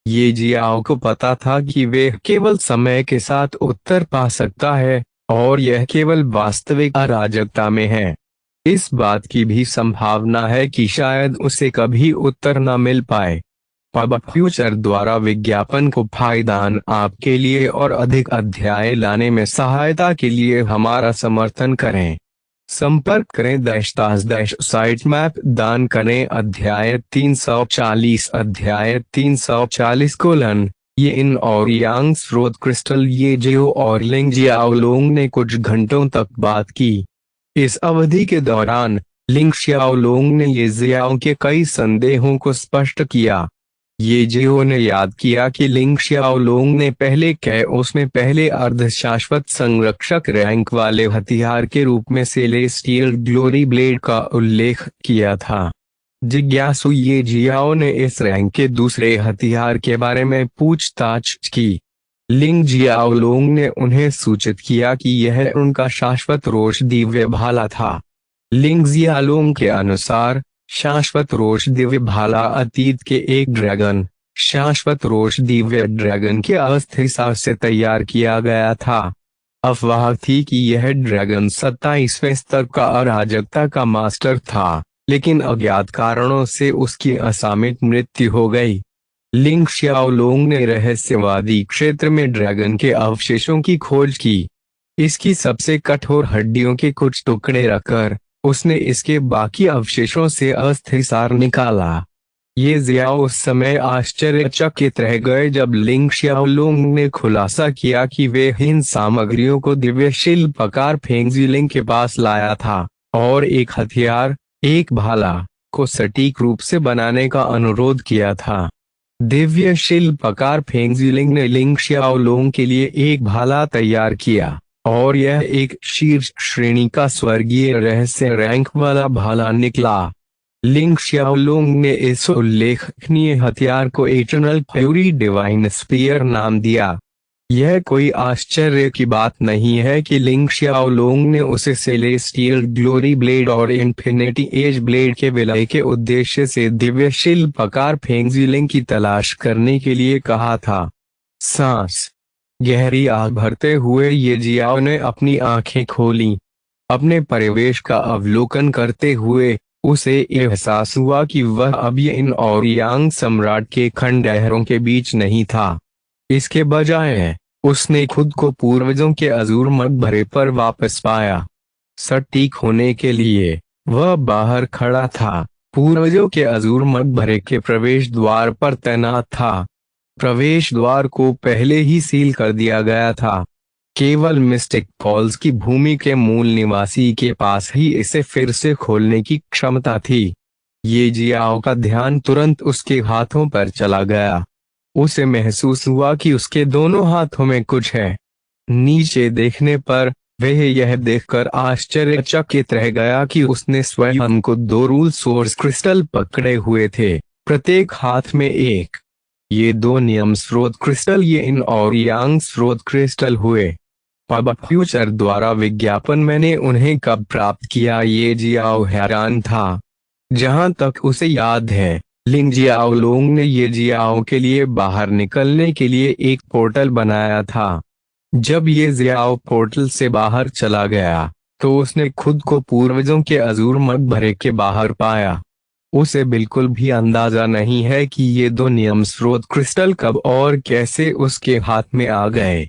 ये जियाओ को पता था कि वे केवल समय के साथ उत्तर पा सकता है, और यह केवल वास्तविक अराजकता में है। इस बात की भी संभावना है कि शायद उसे कभी उत्तर न मिल पाए। पब फ्यूचर द्वारा विज्ञापन को फायदान आपके लिए और अधिक अध्याय लाने में सहायता के लिए हमारा समर्थन करें। संपर्क करें _साइटमैप दान करें। अध्याय 340 ये इन और यांग स्रोत क्रिस्टल ये जियो और लिंग जियाओलोंग ने कुछ घंटों तक बात की। इस अवधि के दौरान लिंग शियाओलोंग ने ये जियाओ के कई संदेहों को स्पष्ट किया। ये जियो ने याद किया कि लिंग शियाओलोंग ने पहले अर्धशाश्वत संरक्षक रैंक वाले हथियार के रूप में सेलेस्टियल ग्लोरी ब्लेड का उल्लेख किया था। जिज्ञासु ये जियाओ ने इस रैंक के दूसरे हथियार के बारे में पूछताछ की। लिंग जियाओलोंग ने उन्हें सूचित किया कि यह उनका शाश्वत रोष दिव्य भाला था। लिंग जियाओलोंग के अनुसार शाश्वत रोष दिव्य भाला अतीत के एक ड्रैगन, शाश्वत रोष दिव्य ड्रैगन के अस्थिसा से तैयार किया गया था। अफवाह थी कि यह ड्रैगन 27वें स्तर का अराजकता का मास्टर था, लेकिन अज्ञात कारणों से उसकी असामयिक मृत्यु हो गई। लिंग शियाओलोंग ने रहस्यवादी क्षेत्र में ड्रैगन के अवशेषों की खोज की। इसकी सबसे कठोर हड्डियों के कुछ टुकड़े रखकर उसने इसके बाकी अवशेषों से अस्थिसार निकाला। ये जियाओ उस समय आश्चर्यचकित रह गए जब लिंग शियाओलोंग ने खुलासा किया कि वे इन सामग्रियों को दिव्य शिल्पकार फेंगजिलिंग के पास लाया था और एक हथियार, एक भाला को सटीक रूप से बनाने का अनुरोध किया था। दिव्य शिल्पकार फेंगजिलिंग ने लिंग शियाओलोंग के लिए एक भाला तैयार किया, और यह एक शीर्ष श्रेणी का स्वर्गीय रहस्य रैंक वाला भाला निकला। लिंग शियाओलोंग ने इस उल्लेखनीय हथियार को इटर्नल फ्यूरी डिवाइन स्पीयर नाम दिया। यह कोई आश्चर्य की बात नहीं है कि लिंग शियाओलोंग ने उसे सेलेस्टियल ग्लोरी ब्लेड और इन्फिनिटी एज ब्लेड के विलय के उद्देश्य से दिव्य शिल्पकार फेंगजिलिंग की तलाश करने के लिए कहा था। सांस गहरी आग भरते हुए ये जियाओ ने अपनी आंखें खोलीं। अपने परिवेश का अवलोकन करते हुए उसे एहसास हुआ कि वह अब यिन और यांग सम्राट के खंडहरों के बीच नहीं था। इसके बजाय उसने खुद को पूर्वजों के अजूर मकबरे पर वापस पाया। सटीक होने के लिए वह बाहर खड़ा था, पूर्वजों के अजूर मकबरे के प्रवेश द्वार पर तैनात था। प्रवेश द्वार को पहले ही सील कर दिया गया था। केवल मिस्टिक फॉल्स की भूमि के मूल निवासी के पास ही इसे फिर से खोलने की क्षमता थी। ये जियाओ का ध्यान तुरंत उसके हाथों पर चला गया। उसे महसूस हुआ कि उसके दोनों हाथों में कुछ है। नीचे देखने पर वह यह देखकर आश्चर्यचकित रह गया कि उसने स्वयं को 2 रूल सोर्स क्रिस्टल पकड़े हुए थे, प्रत्येक हाथ में एक। ये 2 नियम स्रोत क्रिस्टल यिन और यांग स्रोत क्रिस्टल हुए। पब फ्यूचर द्वारा विज्ञापन मैंने उन्हें कब प्राप्त किया, ये जियाओ हैरान था। जहां तक उसे याद है, लिंग जियाओलोंग ने ये जियाओ के लिए बाहर निकलने के लिए एक पोर्टल बनाया था। जब ये जियाओ पोर्टल से बाहर चला गया तो उसने खुद को पूर्वजों के अजूर मकबरे के बाहर पाया। उसे बिल्कुल भी अंदाजा नहीं है कि ये 2 नियम स्रोत क्रिस्टल कब और कैसे उसके हाथ में आ गए।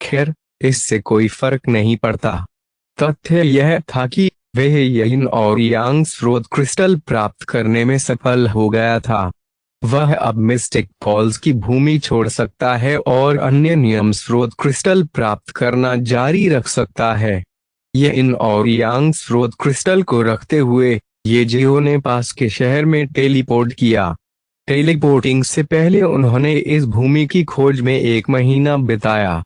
खैर, इससे कोई फर्क नहीं पड़ता। तथ्य यह था कि वह यिन और यांग स्रोत क्रिस्टल प्राप्त करने में सफल हो गया था। वह अब मिस्टिक फॉल्स की भूमि छोड़ सकता है और अन्य नियम स्रोत क्रिस्टल प्राप्त करना जारी रख सकता है। यिन और यांग स्रोत क्रिस्टल को रखते हुए ये जियो ने पास के शहर में टेलीपोर्ट किया। टेलीपोर्टिंग से पहले उन्होंने इस भूमि की खोज में 1 महीना बिताया।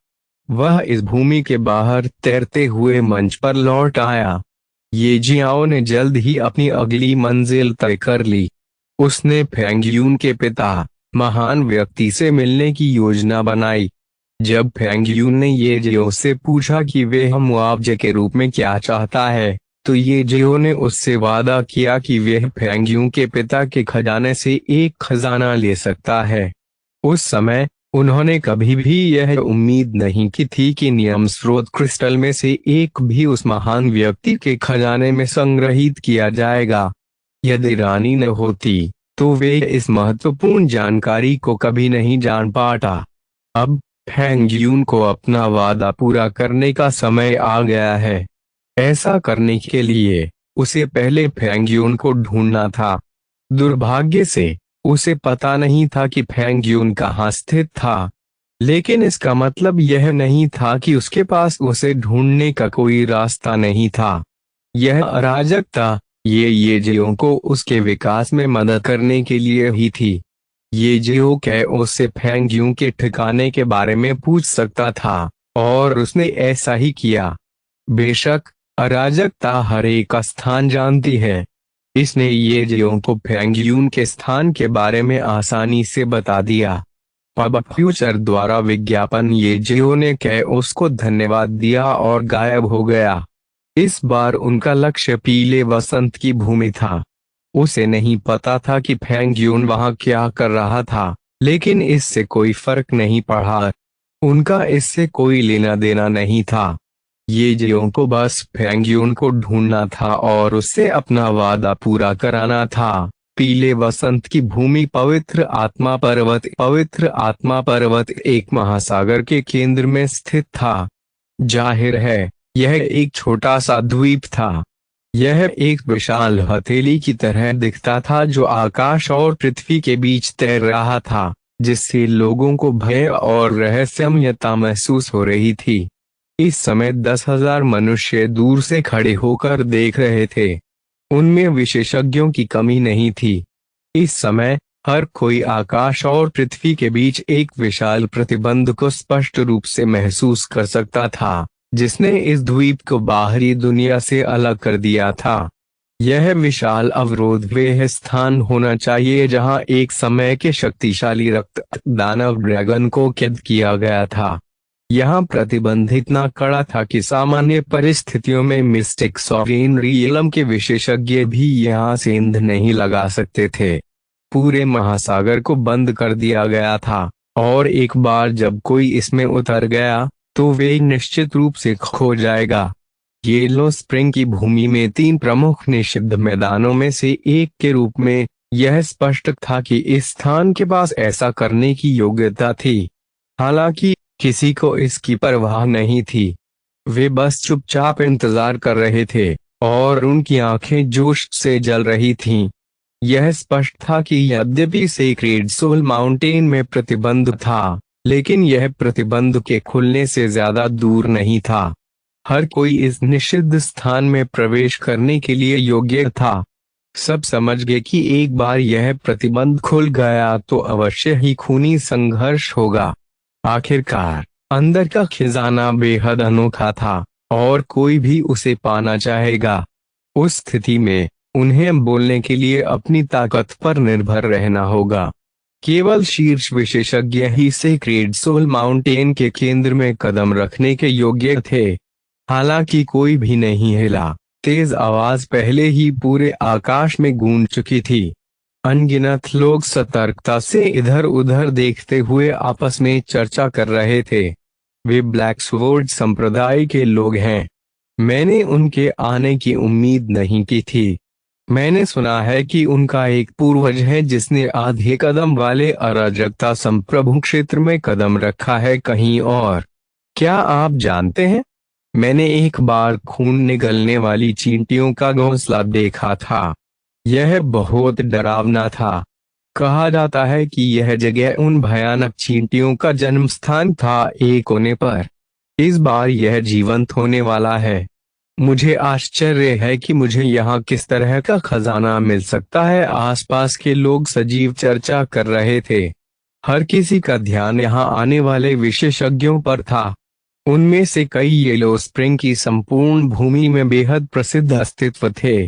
वह इस भूमि के बाहर तैरते हुए मंच पर लौट आया। ये जियाओ ने जल्द ही अपनी अगली मंजिल तय कर ली। उसने फेंग यून के पिता महान व्यक्ति से मिलने की योजना बनाई। जब फेंग यून ने ये जियो से पूछा कि वह मुआवजे के रूप में क्या चाहता है, तो ये जियो ने उससे वादा किया कि वह फेंग यून के पिता के खजाने से एक खजाना ले सकता है। उस समय उन्होंने कभी भी यह उम्मीद नहीं की थी कि नियम स्रोत क्रिस्टल में से एक भी उस महान व्यक्ति के खजाने में संग्रहित किया जाएगा। यदि रानी न होती तो वे इस महत्वपूर्ण जानकारी को कभी नहीं जान पाता। अब फेंग यून को अपना वादा पूरा करने का समय आ गया है। ऐसा करने के लिए उसे पहले फेंग यून को ढूंढना था। दुर्भाग्य से उसे पता नहीं था कि फेंग यून कहाँ स्थित था, लेकिन इसका मतलब यह नहीं था कि उसके पास उसे ढूंढने का कोई रास्ता नहीं था। यह अराजकता ये जियो को उसके विकास में मदद करने के लिए ही थी। ये जियो क्या उससे फेंग यून के ठिकाने के बारे में पूछ सकता था, और उसने ऐसा ही किया। बेशक अराजकता हर एक का स्थान जानती है। इसने ये जियो को फेंग यून के स्थान के बारे में आसानी से बता दिया। अब फ्यूचर द्वारा विज्ञापन ये जियो ने क्या उसको धन्यवाद दिया और गायब हो गया। इस बार उनका लक्ष्य पीले वसंत की भूमि था। उसे नहीं पता था कि फेंग यून वहां क्या कर रहा था, लेकिन इससे कोई फर्क नहीं पड़ा। उनका इससे कोई लेना देना नहीं था। ये जियो को बस फेंग यून को ढूंढना था और उससे अपना वादा पूरा कराना था। पीले वसंत की भूमि पवित्र आत्मा पर्वत एक महासागर के केंद्र में स्थित था। जाहिर है यह एक छोटा सा द्वीप था। यह एक विशाल हथेली की तरह दिखता था जो आकाश और पृथ्वी के बीच तैर रहा था, जिससे लोगों को भय और रहस्यमयता महसूस हो रही थी। इस समय 10,000 मनुष्य दूर से खड़े होकर देख रहे थे। उनमें विशेषज्ञों की कमी नहीं थी। इस समय हर कोई आकाश और पृथ्वी के बीच एक विशाल प्रतिबंध को स्पष्ट रूप से महसूस कर सकता था, जिसने इस द्वीप को बाहरी दुनिया से अलग कर दिया था। यह विशाल अवरोध वह स्थान होना चाहिए जहां एक समय के शक्तिशाली रक्त दानव ड्रैगन को कैद किया गया था। यहाँ प्रतिबंध इतना कड़ा था कि सामान्य परिस्थितियों में मिस्टिक्स और इन रियलम के विशेषज्ञ भी यहाँ से ईंधन नहीं लगा सकते थे। पूरे महासागर को बंद कर दिया गया था, और एक बार जब कोई इसमें उतर गया तो वे निश्चित रूप से खो जाएगा। येलो स्प्रिंग की भूमि में 3 प्रमुख निषिद्ध मैदानों में से एक के रूप में यह स्पष्ट था कि इस स्थान के पास ऐसा करने की योग्यता थी। हालांकि किसी को इसकी परवाह नहीं थी। वे बस चुपचाप इंतजार कर रहे थे, और उनकी आंखें जोश से जल रही थीं। यह स्पष्ट था कि यद्यपि सेक्रेड सोल माउंटेन में प्रतिबंध था, लेकिन यह प्रतिबंध के खुलने से ज्यादा दूर नहीं था। हर कोई इस निषिद्ध स्थान में प्रवेश करने के लिए योग्य था। सब समझ गए कि एक बार यह प्रतिबंध खुल गया तो अवश्य ही खूनी संघर्ष होगा। आखिरकार अंदर का खजाना बेहद अनोखा था, और कोई भी उसे पाना चाहेगा। उस स्थिति में उन्हें बोलने के लिए अपनी ताकत पर निर्भर रहना होगा। केवल शीर्ष विशेषज्ञ ही सेक्रेड सोल माउंटेन के केंद्र में कदम रखने के योग्य थे। हालांकि कोई भी नहीं हिला। तेज आवाज पहले ही पूरे आकाश में गूंज चुकी थी। अनगिनत लोग सतर्कता से इधर उधर देखते हुए आपस में चर्चा कर रहे थे। वे ब्लैक स्वॉर्ड संप्रदाय के लोग हैं। मैंने उनके आने की उम्मीद नहीं की थी। मैंने सुना है कि उनका एक पूर्वज है जिसने आधे कदम वाले अराजकता संप्रभु क्षेत्र में कदम रखा है कहीं और। क्या आप जानते हैं, मैंने एक बार खून निगलने वाली चींटियों का घोंसला देखा था। यह बहुत डरावना था। कहा जाता है कि यह जगह उन भयानक चींटियों का जन्म स्थान था एक कोने पर। इस बार यह जीवंत होने वाला है। मुझे आश्चर्य है कि मुझे यहाँ किस तरह का खजाना मिल सकता है। आसपास के लोग सजीव चर्चा कर रहे थे। हर किसी का ध्यान यहाँ आने वाले विशेषज्ञों पर था। उनमें से कई येलो स्प्रिंग की संपूर्ण भूमि में बेहद प्रसिद्ध अस्तित्व थे।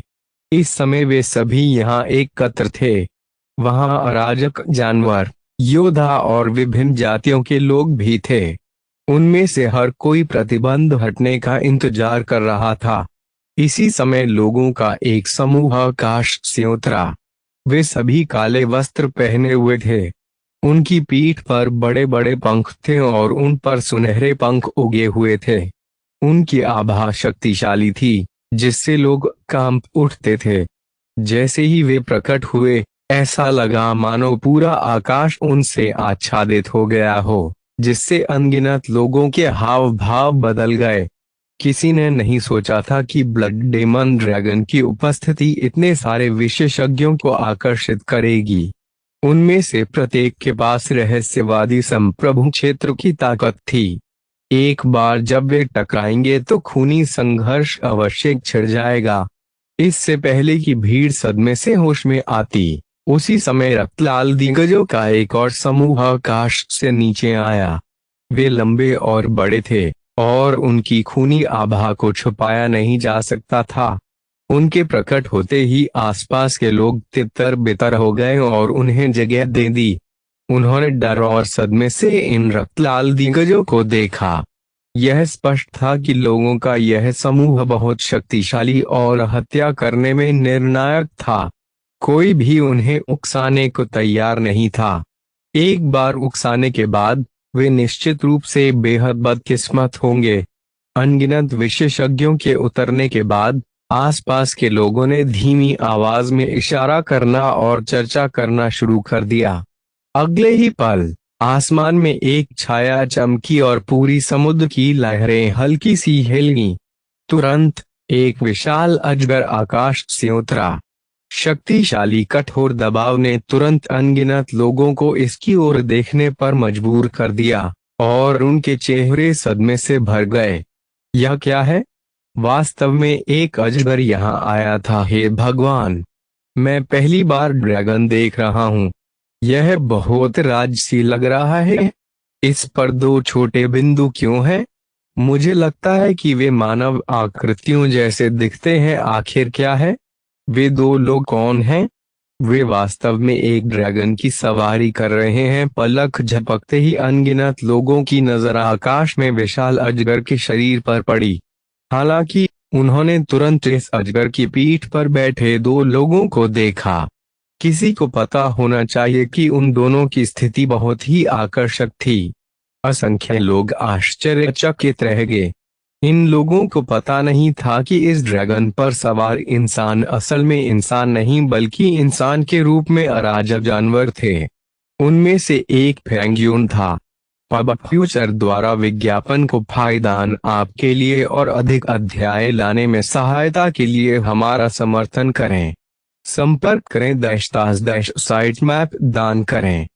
इस समय वे सभी यहाँ एकत्र थे। वहाँ अराजक जानवर, योद्धा और विभिन्न जातियों के लोग भी थे। उनमें से हर कोई प्रतिबंध हटने का इंतजार कर रहा था। इसी समय लोगों का एक समूह आकाश से उतरा। वे सभी काले वस्त्र पहने हुए थे। उनकी पीठ पर बड़े बड़े पंख थे और उन पर सुनहरे पंख उगे हुए थे। उनकी आभा शक्तिशाली थी, जिससे लोग कांप उठते थे। जैसे ही वे प्रकट हुए, ऐसा लगा मानो पूरा आकाश उनसे आच्छादित हो गया हो, जिससे अनगिनत लोगों के हाव भाव बदल गए। किसी ने नहीं सोचा था कि ब्लड डेमन ड्रैगन की उपस्थिति इतने सारे विशेषज्ञों को आकर्षित करेगी। उनमें से प्रत्येक के पास रहस्यवादी संप्रभु क्षेत्र की ताकत थी। एक बार जब वे टकराएंगे तो खूनी संघर्ष अवश्य छिड़ जाएगा। इससे पहले कि भीड़ सदमे से होश में आती, उसी समय रक्तलाल दिग्गजों का एक और समूह आकाश से नीचे आया। वे लंबे और बड़े थे और उनकी खूनी आभा को छुपाया नहीं जा सकता था। उनके प्रकट होते ही आसपास के लोग तितर बितर हो गए और उन्हें जगह दे दी। उन्होंने डर और सदमे से इन रक्तलाल दिग्गजों को देखा। यह स्पष्ट था कि लोगों का यह समूह बहुत शक्तिशाली और हत्या करने में निर्णायक था। कोई भी उन्हें उकसाने को तैयार नहीं था। एक बार उकसाने के बाद वे निश्चित रूप से बेहद बदकिस्मत होंगे। अनगिनत विशेषज्ञों के उतरने के बाद आसपास के लोगों ने धीमी आवाज में इशारा करना और चर्चा करना शुरू कर दिया। अगले ही पल आसमान में एक छाया चमकी और पूरी समुद्र की लहरें हल्की सी हिली। तुरंत एक विशाल अजगर आकाश से उतरा। शक्तिशाली कठोर दबाव ने तुरंत अनगिनत लोगों को इसकी ओर देखने पर मजबूर कर दिया और उनके चेहरे सदमे से भर गए। यह क्या है? वास्तव में एक अजगर यहाँ आया था। हे भगवान, मैं पहली बार ड्रैगन देख रहा हूँ। यह बहुत राजसी लग रहा है। इस पर दो छोटे बिंदु क्यों हैं? मुझे लगता है कि वे मानव आकृतियों जैसे दिखते हैं। आखिर क्या है? वे दो लोग कौन हैं? वे वास्तव में एक ड्रैगन की सवारी कर रहे हैं। पलक झपकते ही अनगिनत लोगों की नजर आकाश में विशाल अजगर के शरीर पर पड़ी। हालांकि उन्होंने तुरंत इस अजगर की पीठ पर बैठे दो लोगों को देखा। किसी को पता होना चाहिए कि उन दोनों की स्थिति बहुत ही आकर्षक थी। असंख्य लोग आश्चर्यचकित रह गए। इन लोगों को पता नहीं था कि इस ड्रैगन पर सवार इंसान असल में इंसान नहीं बल्कि इंसान के रूप में अराजक जानवर थे। उनमें से एक पेंगुइन था। पब फ्यूचर द्वारा विज्ञापन को फायदान आपके लिए और अधिक अध्याय लाने में सहायता के लिए हमारा समर्थन करें। संपर्क करें / साइट मैप दान करें।